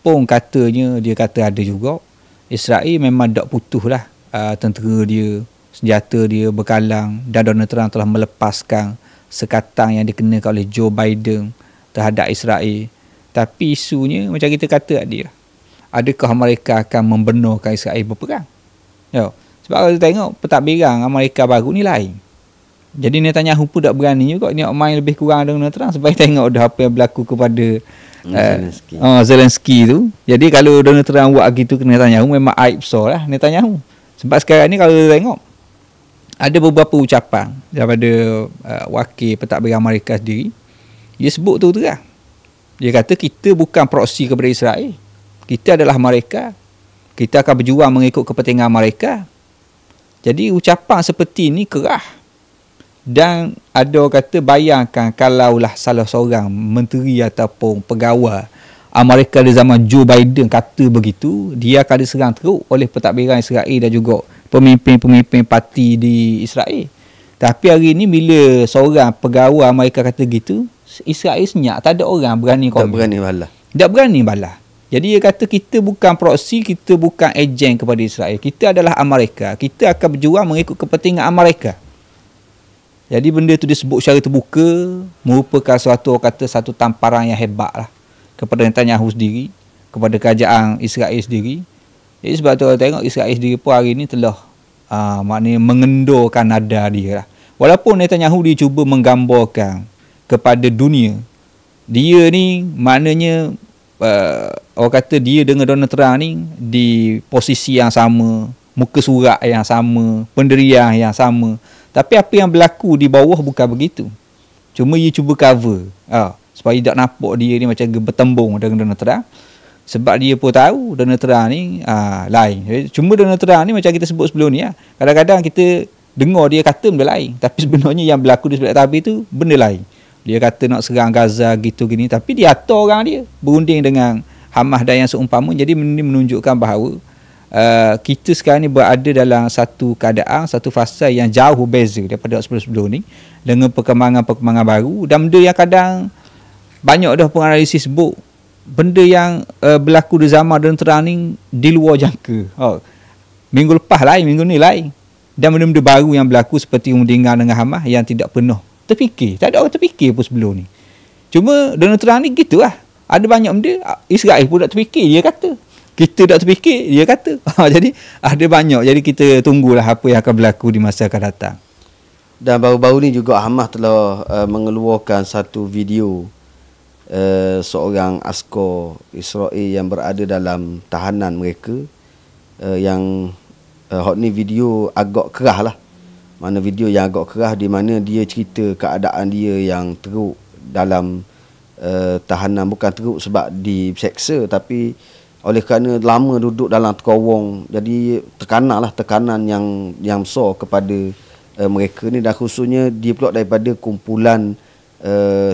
Speaker 1: pun katanya dia kata ada juga. Israel memang tak putus lah tentera dia, senjata dia, bekalang, dan Donald Trump telah melepaskan sekatang yang dikenakan oleh Joe Biden terhadap Israel. Tapi isunya macam kita kata tadi lah, adakah mereka akan membenarkan Israel berperang? Sebab kalau kita tengok pentadbiran Amerika baru ni lain. Jadi Netanyahu pun tak berani juga nak main lebih kurang dengan Donald Trump, sebab tengok dah apa yang berlaku kepada Zelensky tu. Jadi kalau Donald Trump buat gitu ke Netanyahu, memang aib besar lah Netanyahu. Sebab sekarang ni kalau kita tengok ada beberapa ucapan daripada wakil pentadbiran Amerika sendiri. Dia sebut tu terang. Dia kata kita bukan proksi kepada Israel. Kita adalah mereka. Kita akan berjuang mengikut kepentingan mereka. Jadi ucapan seperti ini kerah. Dan ada orang kata bayangkan kalaulah salah seorang menteri ataupun pegawai Amerika di zaman Joe Biden kata begitu, dia akan diserang teruk oleh pentadbiran Israel dan juga pemimpin-pemimpin parti di Israel. Tapi hari ini bila seorang pegawai Amerika kata gitu, Israel senyap, tak ada orang berani komen. Tak berani balas. Jadi dia kata kita bukan proksi, kita bukan ejen kepada Israel. Kita adalah Amerika. Kita akan berjuang mengikut kepentingan Amerika. Jadi benda tu disebut secara terbuka, merupakan satu tamparan yang hebat lah kepada Netanyahu sendiri, kepada kerajaan Israel sendiri. Jadi sebab tu tengok Israel sendiri pun hari ni telah maknanya mengendorkan nada dia lah. Walaupun Netanyahu dia cuba menggambarkan kepada dunia, dia ni maknanya orang kata dia dengan Donald Trump ni di posisi yang sama, muka surat yang sama, pendirian yang sama. Tapi apa yang berlaku di bawah bukan begitu. Cuma dia cuba cover supaya tak nampak dia ni macam bertembung dengan Donald Trump. Sebab dia pun tahu Donald Trump ni lain. Cuma Donald Trump ni macam kita sebut sebelum ni kadang-kadang kita dengar dia kata benda lain, tapi sebenarnya yang berlaku di sebelah tabir tu benda lain. Dia kata nak serang Gaza gitu gini, tapi dia atur orang dia berunding dengan Hamas dan yang seumpama. Jadi ini menunjukkan bahawa kita sekarang ni berada dalam satu keadaan, satu fasa yang jauh berbeza daripada sebelum-sebelum ni, dengan perkembangan-perkembangan baru, dan benda yang kadang banyak dah penganalisis sebut benda yang berlaku di zaman Donald Trump ni di luar jangka. Minggu lepas lain, minggu ni lain, dan benda-benda baru yang berlaku seperti undingan dengan Hamas yang tidak pernah terfikir. Tak ada orang terfikir pun sebelum ni. Cuma Donald Trump ni gitu lah. Ada banyak benda Israel pun tak terfikir, dia kata. Kita tak terfikir, dia kata. Jadi ada banyak. Jadi kita tunggulah apa yang akan berlaku di masa akan datang.
Speaker 2: Dan baru-baru ni juga Hamas telah mengeluarkan satu video seorang askar Israel yang berada dalam tahanan mereka, yang ni video agak kerah lah. Mana video yang agak kerah, di mana dia cerita keadaan dia yang teruk dalam tahanan. Bukan teruk sebab diseksa, tapi oleh kerana lama duduk dalam terowong, jadi tekanan yang besar kepada mereka ni. Dan khususnya dia pula daripada kumpulan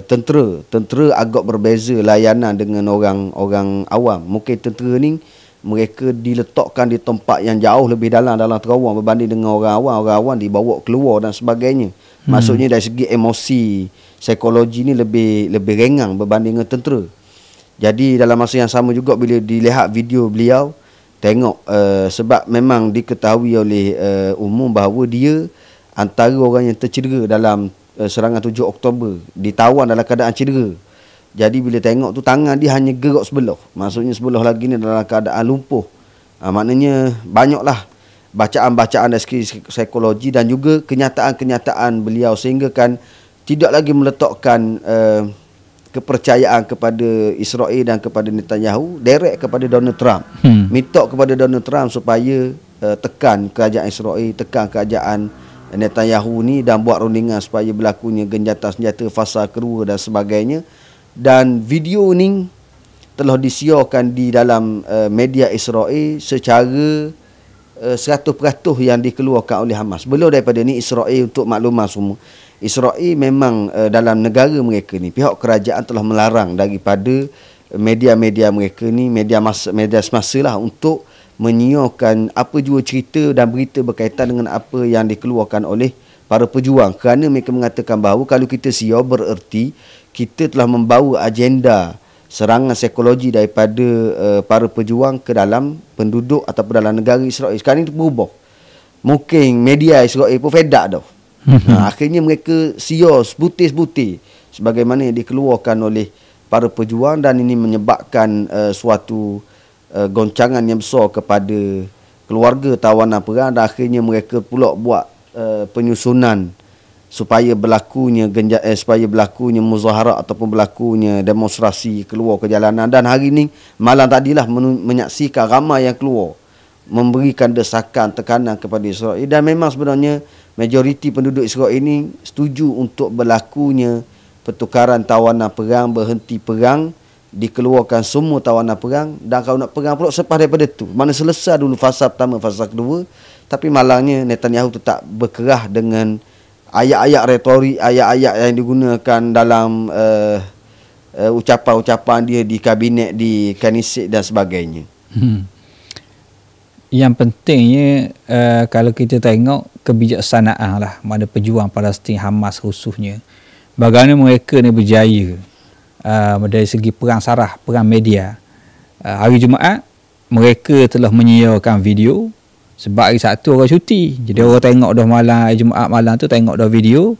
Speaker 2: tentera agak berbeza layanan dengan orang awam. Mungkin tentera ni mereka diletakkan di tempat yang jauh lebih dalam terowong berbanding dengan orang awam dibawa keluar dan sebagainya. Maksudnya dari segi emosi, psikologi ni lebih rengang berbanding dengan tentera. Jadi dalam masa yang sama juga bila dilihat video beliau, tengok sebab memang diketahui oleh umum bahawa dia antara orang yang tercedera dalam serangan 7 Oktober, ditawan dalam keadaan cedera. Jadi bila tengok tu tangan dia hanya gerak sebelah. Maksudnya sebelah lagi ni dalam keadaan lumpuh. Maknanya banyaklah bacaan-bacaan dari segi psikologi dan juga kenyataan-kenyataan beliau, sehingga kan tidak lagi meletakkan kepercayaan kepada Israel dan kepada Netanyahu, direct kepada Donald Trump. Minta kepada Donald Trump supaya tekan kerajaan Israel, tekan kerajaan Netanyahu ni, dan buat rundingan supaya berlakunya genjatan senjata fasa kedua dan sebagainya. Dan video ni telah disiarkan di dalam media Israel secara 100% yang dikeluarkan oleh Hamas. Belum daripada ni, Israel, untuk makluman semua, Israel memang dalam negara mereka ni, pihak kerajaan telah melarang daripada media-media mereka ni, media semasa lah, untuk menyiarkan apa jua cerita dan berita berkaitan dengan apa yang dikeluarkan oleh para pejuang. Kerana mereka mengatakan bahawa kalau kita siar, bererti kita telah membawa agenda serangan psikologi daripada para pejuang ke dalam penduduk ataupun dalam negara Israel. Sekarang ini berubah. Mungkin media Israel pun fed up dah. Akhirnya mereka siar sebutir-sebutir sebagaimana yang dikeluarkan oleh para pejuang, dan ini menyebabkan suatu goncangan yang besar kepada keluarga tawanan perang, dan akhirnya mereka pula buat penyusunan supaya berlakunya muzaharat ataupun berlakunya demonstrasi keluar ke jalanan. Dan hari ini malam tadilah menyaksikan ramai yang keluar memberikan desakan, tekanan kepada Israel. Dan memang sebenarnya majoriti penduduk Israel ini setuju untuk berlakunya pertukaran tawanan perang, berhenti perang, dikeluarkan semua tawanan perang. Dan kalau nak perang pula selepas daripada tu, mana selesai dulu fasa pertama, fasa kedua. Tapi malangnya Netanyahu tetap berkerah dengan ayat-ayat retorik, ayat-ayat yang digunakan dalam ucapan-ucapan dia di kabinet, di Knesset dan sebagainya.
Speaker 1: Yang pentingnya kalau kita tengok kebijaksanaan lah mana pejuang Palestin, Hamas khususnya, bagaimana mereka ni berjaya dari segi perang sarah, perang media. Hari Jumaat mereka telah menyiarkan video. Sebab hari Sabtu orang cuti, jadi orang tengok dah malam, Jumaat malam tu tengok dah video.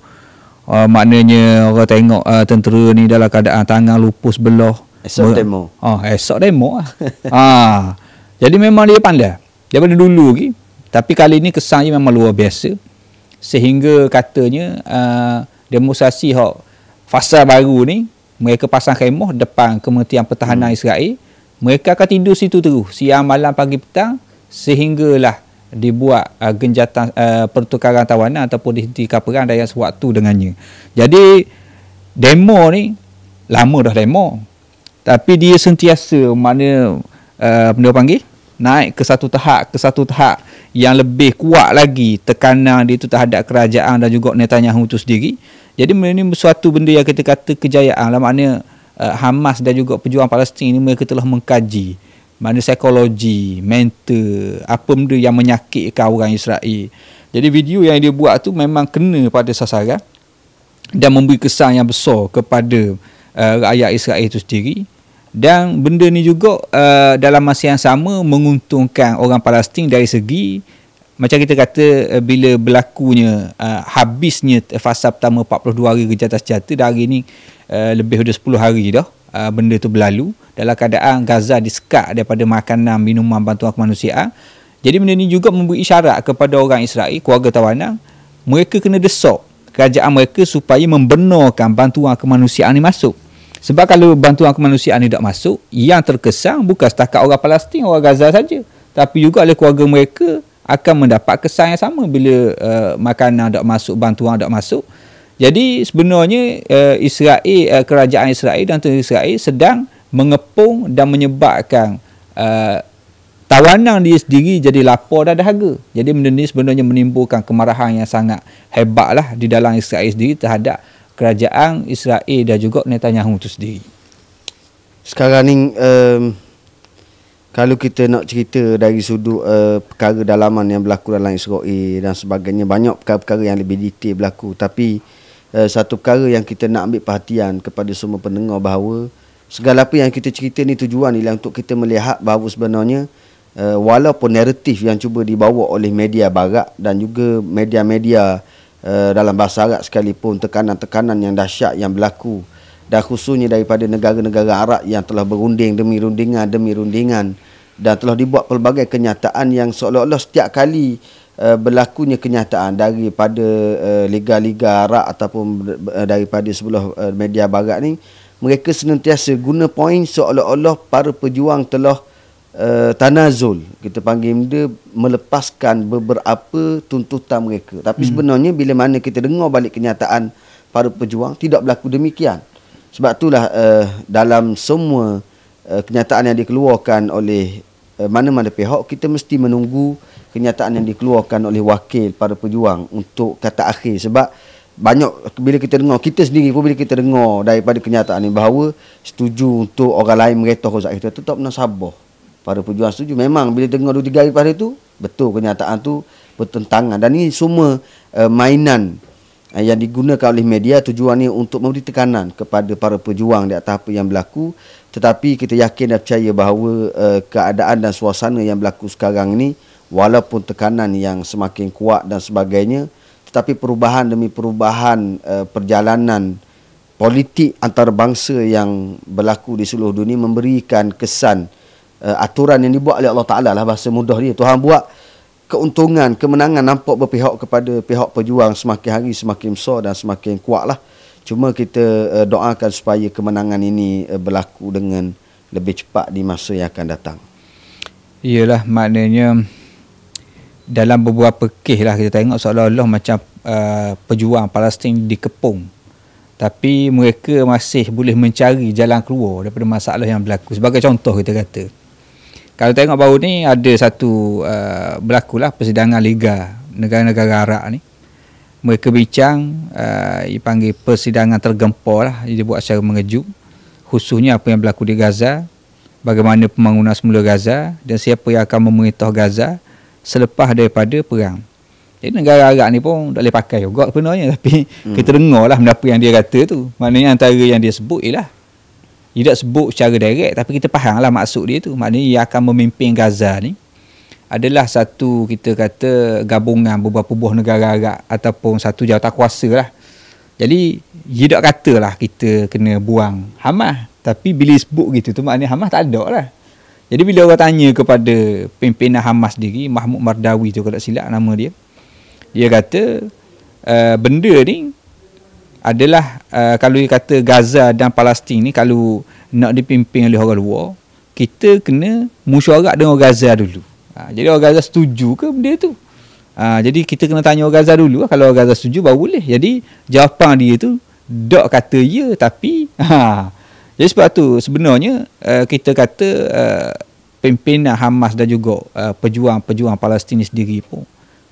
Speaker 1: Maknanya orang tengok tentera ni dalam keadaan tangan lupus belah.
Speaker 2: Esok demo.
Speaker 1: Esok demo lah. Jadi memang dia pandai daripada dulu lagi. Tapi kali ni kesannya memang luar biasa, sehingga katanya demonstrasi hak fasa baru ni Mereka pasang khemah depan Kementerian Pertahanan Israel. Mereka akan tidur situ terus siang malam pagi petang sehinggalah dibuat genjatan pertukaran tawanan ataupun dihentikan perang dalam sewaktu dengannya. Jadi demo ni lama dah demo, tapi dia sentiasa mana benda panggil naik ke satu tahap yang lebih kuat lagi tekanan dia itu terhadap kerajaan dan juga Netanyahu itu sendiri. Jadi ini suatu benda yang kita kata kejayaan lah, maknanya Hamas dan juga pejuang Palestin ini mereka telah mengkaji mana psikologi, mental, apa benda yang menyakitkan orang Israel. Jadi video yang dia buat tu memang kena pada sasaran dan memberi kesan yang besar kepada rakyat Israel itu sendiri. Dan benda ni juga dalam masa yang sama menguntungkan orang Palestin dari segi macam kita kata bila berlakunya habisnya fasa pertama 42 hari gencatan senjata, dan hari ni lebih dari 10 hari dah benda tu berlalu dalam keadaan Gaza disekat daripada makanan, minuman, bantuan kemanusiaan. Jadi benda ni juga memberi isyarat kepada orang Israel, keluarga tawanan, mereka kena desak kerajaan mereka supaya membenarkan bantuan kemanusiaan ni masuk. Sebab kalau bantuan kemanusiaan ni tak masuk, yang terkesan bukan setakat orang Palestin, orang Gaza saja, tapi juga oleh keluarga mereka akan mendapat kesan yang sama bila makanan tak masuk, bantuan tak masuk. Jadi sebenarnya Israel, kerajaan Israel dan tentera Israel sedang mengepung dan menyebabkan tawanan dia sendiri jadi lapar dan dahaga. Jadi benda ni sebenarnya menimbulkan kemarahan yang sangat hebatlah di dalam Israel sendiri terhadap kerajaan Israel dan juga Netanyahu itu sendiri.
Speaker 2: Sekarang ni kalau kita nak cerita dari sudut perkara dalaman yang berlaku dalam Israel dan sebagainya, banyak perkara-perkara yang lebih detail berlaku. Tapi satu perkara yang kita nak ambil perhatian kepada semua pendengar bahawa segala apa yang kita cerita ni tujuan ialah untuk kita melihat bahawa sebenarnya walaupun naratif yang cuba dibawa oleh media barat dan juga media-media dalam bahasa Arab sekalipun, tekanan-tekanan yang dahsyat yang berlaku, dan khususnya daripada negara-negara Arab yang telah berunding demi rundingan dan telah dibuat pelbagai kenyataan yang seolah-olah setiap kali berlakunya kenyataan daripada liga-liga Arab ataupun daripada sebelah media barat ni, mereka senantiasa guna poin seolah-olah para pejuang telah tanazul, kita panggil dia, melepaskan beberapa tuntutan mereka. Tapi sebenarnya bila mana kita dengar balik kenyataan para pejuang, tidak berlaku demikian. Sebab itulah dalam semua kenyataan yang dikeluarkan oleh mana-mana pihak, kita mesti menunggu kenyataan yang dikeluarkan oleh wakil para pejuang untuk kata akhir. Sebab banyak bila kita dengar, kita sendiri pun bila kita dengar daripada kenyataan ini bahawa setuju untuk orang lain meretah rozak kita, tu tak pernah sabar. Para pejuang setuju. Memang bila dengar 2-3 hari pada itu, betul kenyataan tu bertentangan. Dan ini semua mainan yang digunakan oleh media, tujuannya untuk memberi tekanan kepada para pejuang di atas apa yang berlaku. Tetapi kita yakin dan percaya bahawa keadaan dan suasana yang berlaku sekarang ini, walaupun tekanan yang semakin kuat dan sebagainya, tetapi perubahan demi perubahan perjalanan politik antarabangsa yang berlaku di seluruh dunia memberikan kesan aturan yang dibuat oleh Allah Ta'ala lah, bahasa mudah dia. Tuhan buat keuntungan, kemenangan nampak berpihak kepada pihak pejuang semakin hari semakin besar dan semakin kuat lah. Cuma kita doakan supaya kemenangan ini berlaku dengan lebih cepat di masa yang akan datang.
Speaker 1: Iyalah, maknanya dalam beberapa kes lah kita tengok seolah-olah macam pejuang Palestin dikepung, tapi mereka masih boleh mencari jalan keluar daripada masalah yang berlaku. Sebagai contoh kita kata, kalau tengok baru ni ada satu berlakulah persidangan Liga negara-negara Arab ni. Mereka bincang dipanggil persidangan tergempar lah, dibuat secara mengejut, khususnya apa yang berlaku di Gaza, bagaimana pembangunan semula Gaza dan siapa yang akan memerintah Gaza selepas daripada perang. Jadi negara Arab ni pun tak boleh pakai juga sebenarnya, tapi kita dengar lah apa yang dia kata tu. Maknanya antara yang dia sebut ialah, dia tak sebut secara direct, tapi kita faham lah maksud dia tu. Maknanya ia akan memimpin Gaza ni adalah satu, kita kata, gabungan beberapa buah negara Arab ataupun satu jawatan kuasa lah. Jadi dia tak kata lah kita kena buang Hamas, tapi bila sebut gitu tu maknanya Hamas tak ada lah. Jadi bila orang tanya kepada pimpinan Hamas sendiri, Mahmud Mardawi tu kalau tak silap nama dia, dia kata benda ni adalah kalau dia kata Gaza dan Palestin ni kalau nak dipimpin oleh orang luar, kita kena mesyuarat dengan orang Gaza dulu. Jadi orang Gaza setuju ke benda tu? Jadi kita kena tanya orang Gaza dulu. Kalau orang Gaza setuju baru boleh. Jadi jawapan dia tu dok kata ya, tapi jadi sebab tu sebenarnya kita kata pimpinan Hamas dan juga pejuang-pejuang Palestin sendiri pun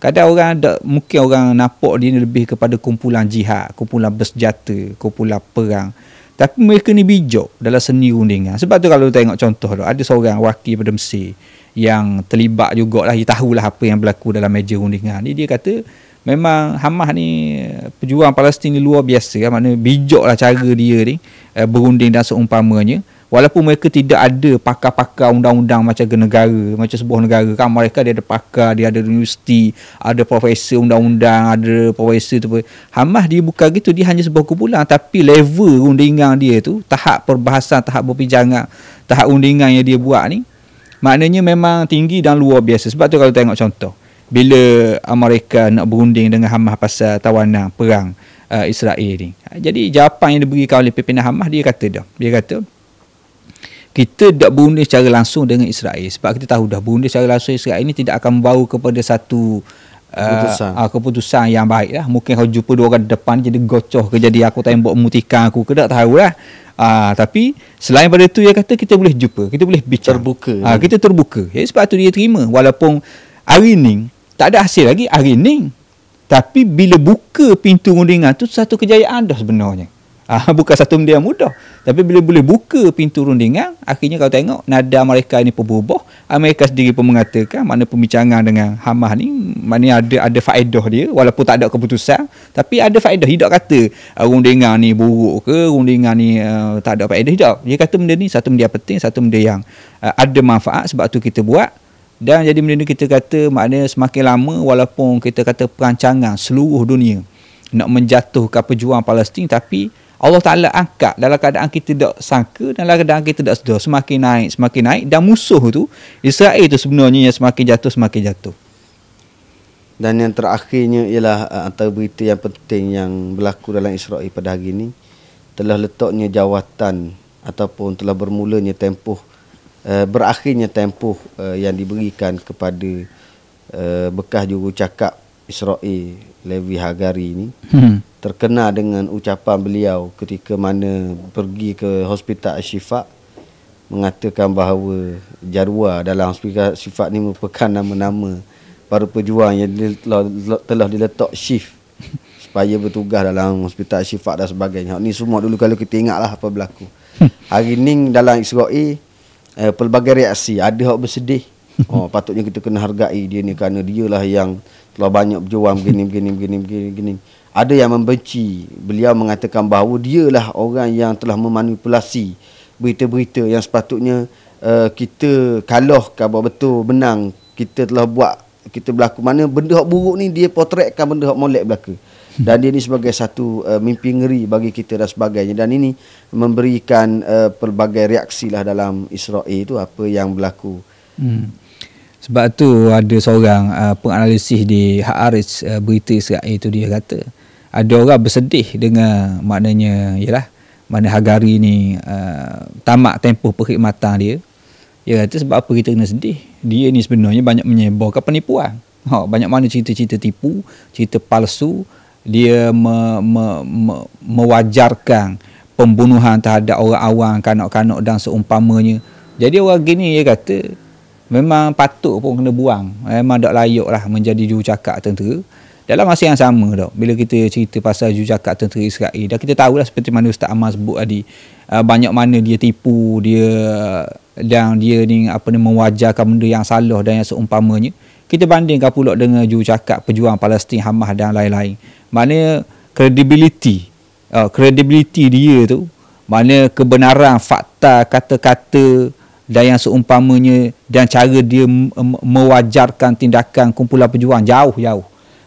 Speaker 1: kadang orang mungkin orang nampak dia ni lebih kepada kumpulan jihad, kumpulan bersenjata, kumpulan perang. Tapi mereka ni bijak dalam seni rundingan. Sebab tu kalau tengok contoh tu, ada seorang wakil pada Mesir yang terlibat jugalah, dia tahulah apa yang berlaku dalam meja rundingan ni. Dia kata memang Hamas ni, pejuang Palestin ni luar biasa kan? Maknanya bijaklah cara dia ni berunding dan seumpamanya. Walaupun mereka tidak ada pakar-pakar undang-undang macam negara, macam sebuah negara kan, mereka dia ada pakar, dia ada universiti, ada profesor undang-undang, ada profesor tu. Hamas dia bukan gitu, dia hanya sebuah kumpulan, tapi level rundingan dia tu, tahap perbahasan, tahap berbincangan, tahap rundingan yang dia buat ni, maknanya memang tinggi dan luar biasa. Sebab tu kalau tengok contoh, bila Amerika nak berunding dengan Hamas pasal tawanan perang Israel ni. Jadi jawapan yang diberikan oleh pimpinan Hamas, dia kata kita tak berunding secara langsung dengan Israel sebab kita tahu dah berunding secara langsung Israel ini tidak akan membawa kepada satu keputusan yang baik lah. Mungkin kalau jumpa dua orang depan jadi gocoh ke, jadi aku tembak memutihkan aku ke, tak tahu lah. Tapi selain pada itu dia kata kita boleh jumpa, kita boleh bicara terbuka. Kita terbuka. Sebab tu dia terima walaupun hari ni tak ada hasil lagi hari ni. Tapi bila buka pintu rundingan tu satu kejayaan dah sebenarnya. Bukan satu benda yang mudah. Tapi bila boleh buka pintu rundingan, akhirnya kalau tengok nada mereka ini pun berubah. Amerika sendiri pun mengatakan mana pembincangan dengan Hamas ni, mana ada faedah dia walaupun tak ada keputusan, tapi ada faedah. Dia tak kata rundingan ni buruk ke, rundingan ni tak ada faedah. Tidak. Dia kata benda ni satu benda yang penting, satu benda yang ada manfaat, sebab tu kita buat. Dan jadi benda ni kita kata maknanya semakin lama walaupun kita kata perancangan seluruh dunia nak menjatuhkan pejuang Palestin, tapi Allah Ta'ala angkat dalam keadaan kita tak sangka, dalam keadaan kita tak sedar, semakin naik, dan musuh tu, Israel tu sebenarnya yang semakin jatuh.
Speaker 2: Dan yang terakhirnya ialah antara berita yang penting yang berlaku dalam Israel pada hari ini, telah letaknya jawatan ataupun telah bermulanya tempoh, berakhirnya tempoh yang diberikan kepada bekas jurucakap Israel, Levi Hagari ini. Terkena dengan ucapan beliau ketika mana pergi ke Hospital Al-Shifa, mengatakan bahawa jadual dalam Hospital Al-Shifa ni merupakan nama-nama para pejuang yang telah diletak shift supaya bertugas dalam Hospital Al-Shifa dan sebagainya. Ni semua dulu kalau kita ingatlah apa berlaku. Hari ni dalam Israel pelbagai reaksi, ada yang bersedih. Patutnya kita kena hargai dia ni kerana dialah yang telah banyak berjuang begini. Ada yang membenci. Beliau mengatakan bahawa dialah orang yang telah memanipulasi berita-berita yang sepatutnya kita kalah kalau betul menang, kita telah buat, kita berlaku. Mana benda yang buruk ni dia potretkan benda yang molek berlaku. Dan dia ni sebagai satu mimpi ngeri bagi kita dan sebagainya. Dan ini memberikan pelbagai reaksi lah dalam Israel itu apa yang berlaku.
Speaker 1: Sebab tu ada seorang penganalisis di Haaretz berita Israel itu, dia kata ada orang bersedih dengan maknanya ialah mana Hagari ni tamat tempoh perkhidmatan dia. Dia kata sebab apa kita kena sedih? Dia ni sebenarnya banyak menyebarkan penipuan. Banyak mana cerita-cerita tipu, cerita palsu. Dia mewajarkan pembunuhan terhadap orang awam, kanak-kanak dan seumpamanya. Jadi orang gini dia kata memang patut pun kena buang. Memang tak layak lah menjadi jurucakap tentera. Dalam masa yang sama tau, bila kita cerita pasal jurucakap tentera Israel, dan kita tahulah seperti mana Ustaz Amal sebut tadi, banyak mana dia tipu, dan dia ni mewajarkan benda yang salah dan yang seumpamanya. Kita bandingkan pula dengan jurucakap pejuang Palestin, Hamas dan lain-lain. Maknanya kredibiliti dia tu, maknanya kebenaran, fakta, kata-kata dan yang seumpamanya, dan cara dia mewajarkan tindakan kumpulan pejuang jauh.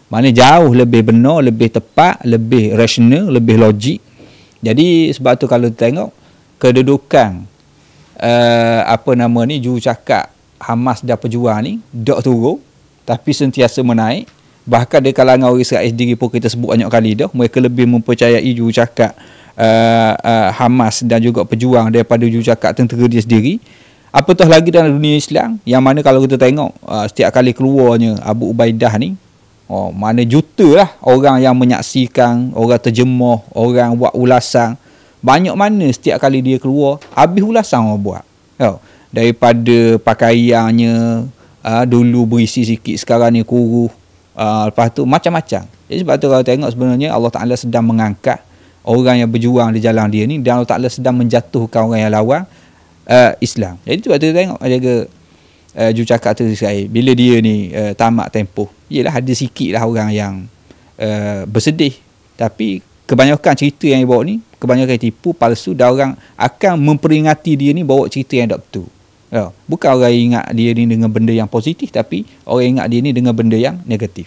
Speaker 1: Maknanya jauh lebih benar, lebih tepat, lebih rasional, lebih logik. Jadi sebab tu kalau tengok kedudukan jurucakap Hamas dan pejuang ni tak turun, tapi sentiasa menaik. Bahkan di kalangan orang Israel sendiri pun kita sebut banyak kali dah, mereka lebih mempercayai jurucakap Hamas dan juga pejuang daripada jurucakap tentera dia sendiri. Apatah lagi dalam dunia Islam, yang mana kalau kita tengok setiap kali keluarnya Abu Ubaidah ni, mana juta lah orang yang menyaksikan, orang terjemah, orang buat ulasan. Banyak mana setiap kali dia keluar, habis ulasan orang buat. Daripada pakaiannya, dulu berisi sikit, sekarang ni kurus. Lepas tu macam-macam. Jadi sebab tu kalau tengok sebenarnya Allah Ta'ala sedang mengangkat orang yang berjuang di jalan dia ni, dan Allah Ta'ala sedang menjatuhkan orang yang lawan Islam. Jadi sebab tu tengok jaga jurucakap tu Israel, bila dia ni tamat tempoh, yelah ada sikit lah orang yang bersedih, tapi kebanyakan cerita yang dia bawa ni kebanyakan tipu, palsu, dan orang akan memperingati dia ni bawa cerita yang tak betul. Bukan orang ingat dia ni dengan benda yang positif, tapi orang ingat dia ni dengan benda yang negatif.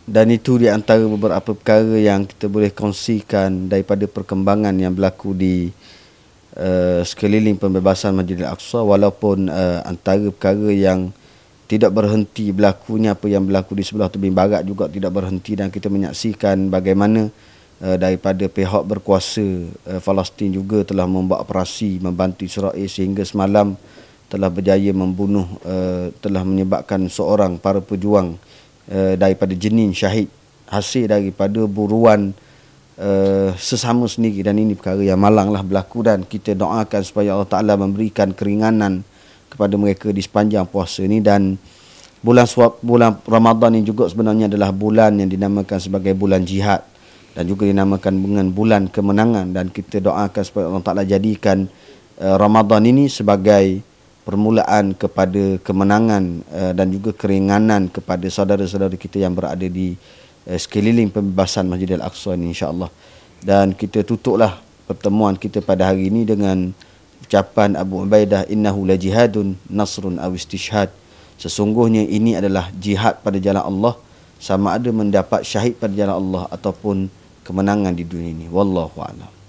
Speaker 2: Dan itu di antara beberapa perkara yang kita boleh kongsikan daripada perkembangan yang berlaku di sekeliling pembebasan Masjidil Aqsa, walaupun antara perkara yang tidak berhenti berlakunya, apa yang berlaku di sebelah tebing barat juga tidak berhenti, dan kita menyaksikan bagaimana daripada pihak berkuasa Palestin juga telah membuat operasi membantu Israel, sehingga semalam telah berjaya membunuh, telah menyebabkan seorang para pejuang daripada Jenin syahid, hasil daripada buruan sesama sendiri. Dan ini perkara yang malanglah berlaku, dan kita doakan supaya Allah Ta'ala memberikan keringanan kepada mereka di sepanjang puasa ni. Dan bulan Ramadan ni juga sebenarnya adalah bulan yang dinamakan sebagai bulan jihad, dan juga dinamakan dengan bulan kemenangan. Dan kita doakan supaya Allah Ta'ala jadikan Ramadan ini sebagai permulaan kepada kemenangan dan juga keringanan kepada saudara-saudara kita yang berada di sekeliling pembebasan Masjidil Aqsa ini, insya-Allah. Dan kita tutuplah pertemuan kita pada hari ini dengan ucapan Abu Ubaidah, innahu la jihadun nasrun aw istishhad. Sesungguhnya ini adalah jihad pada jalan Allah, sama ada mendapat syahid pada jalan Allah ataupun kemenangan di dunia ini. Wallahu a'lam.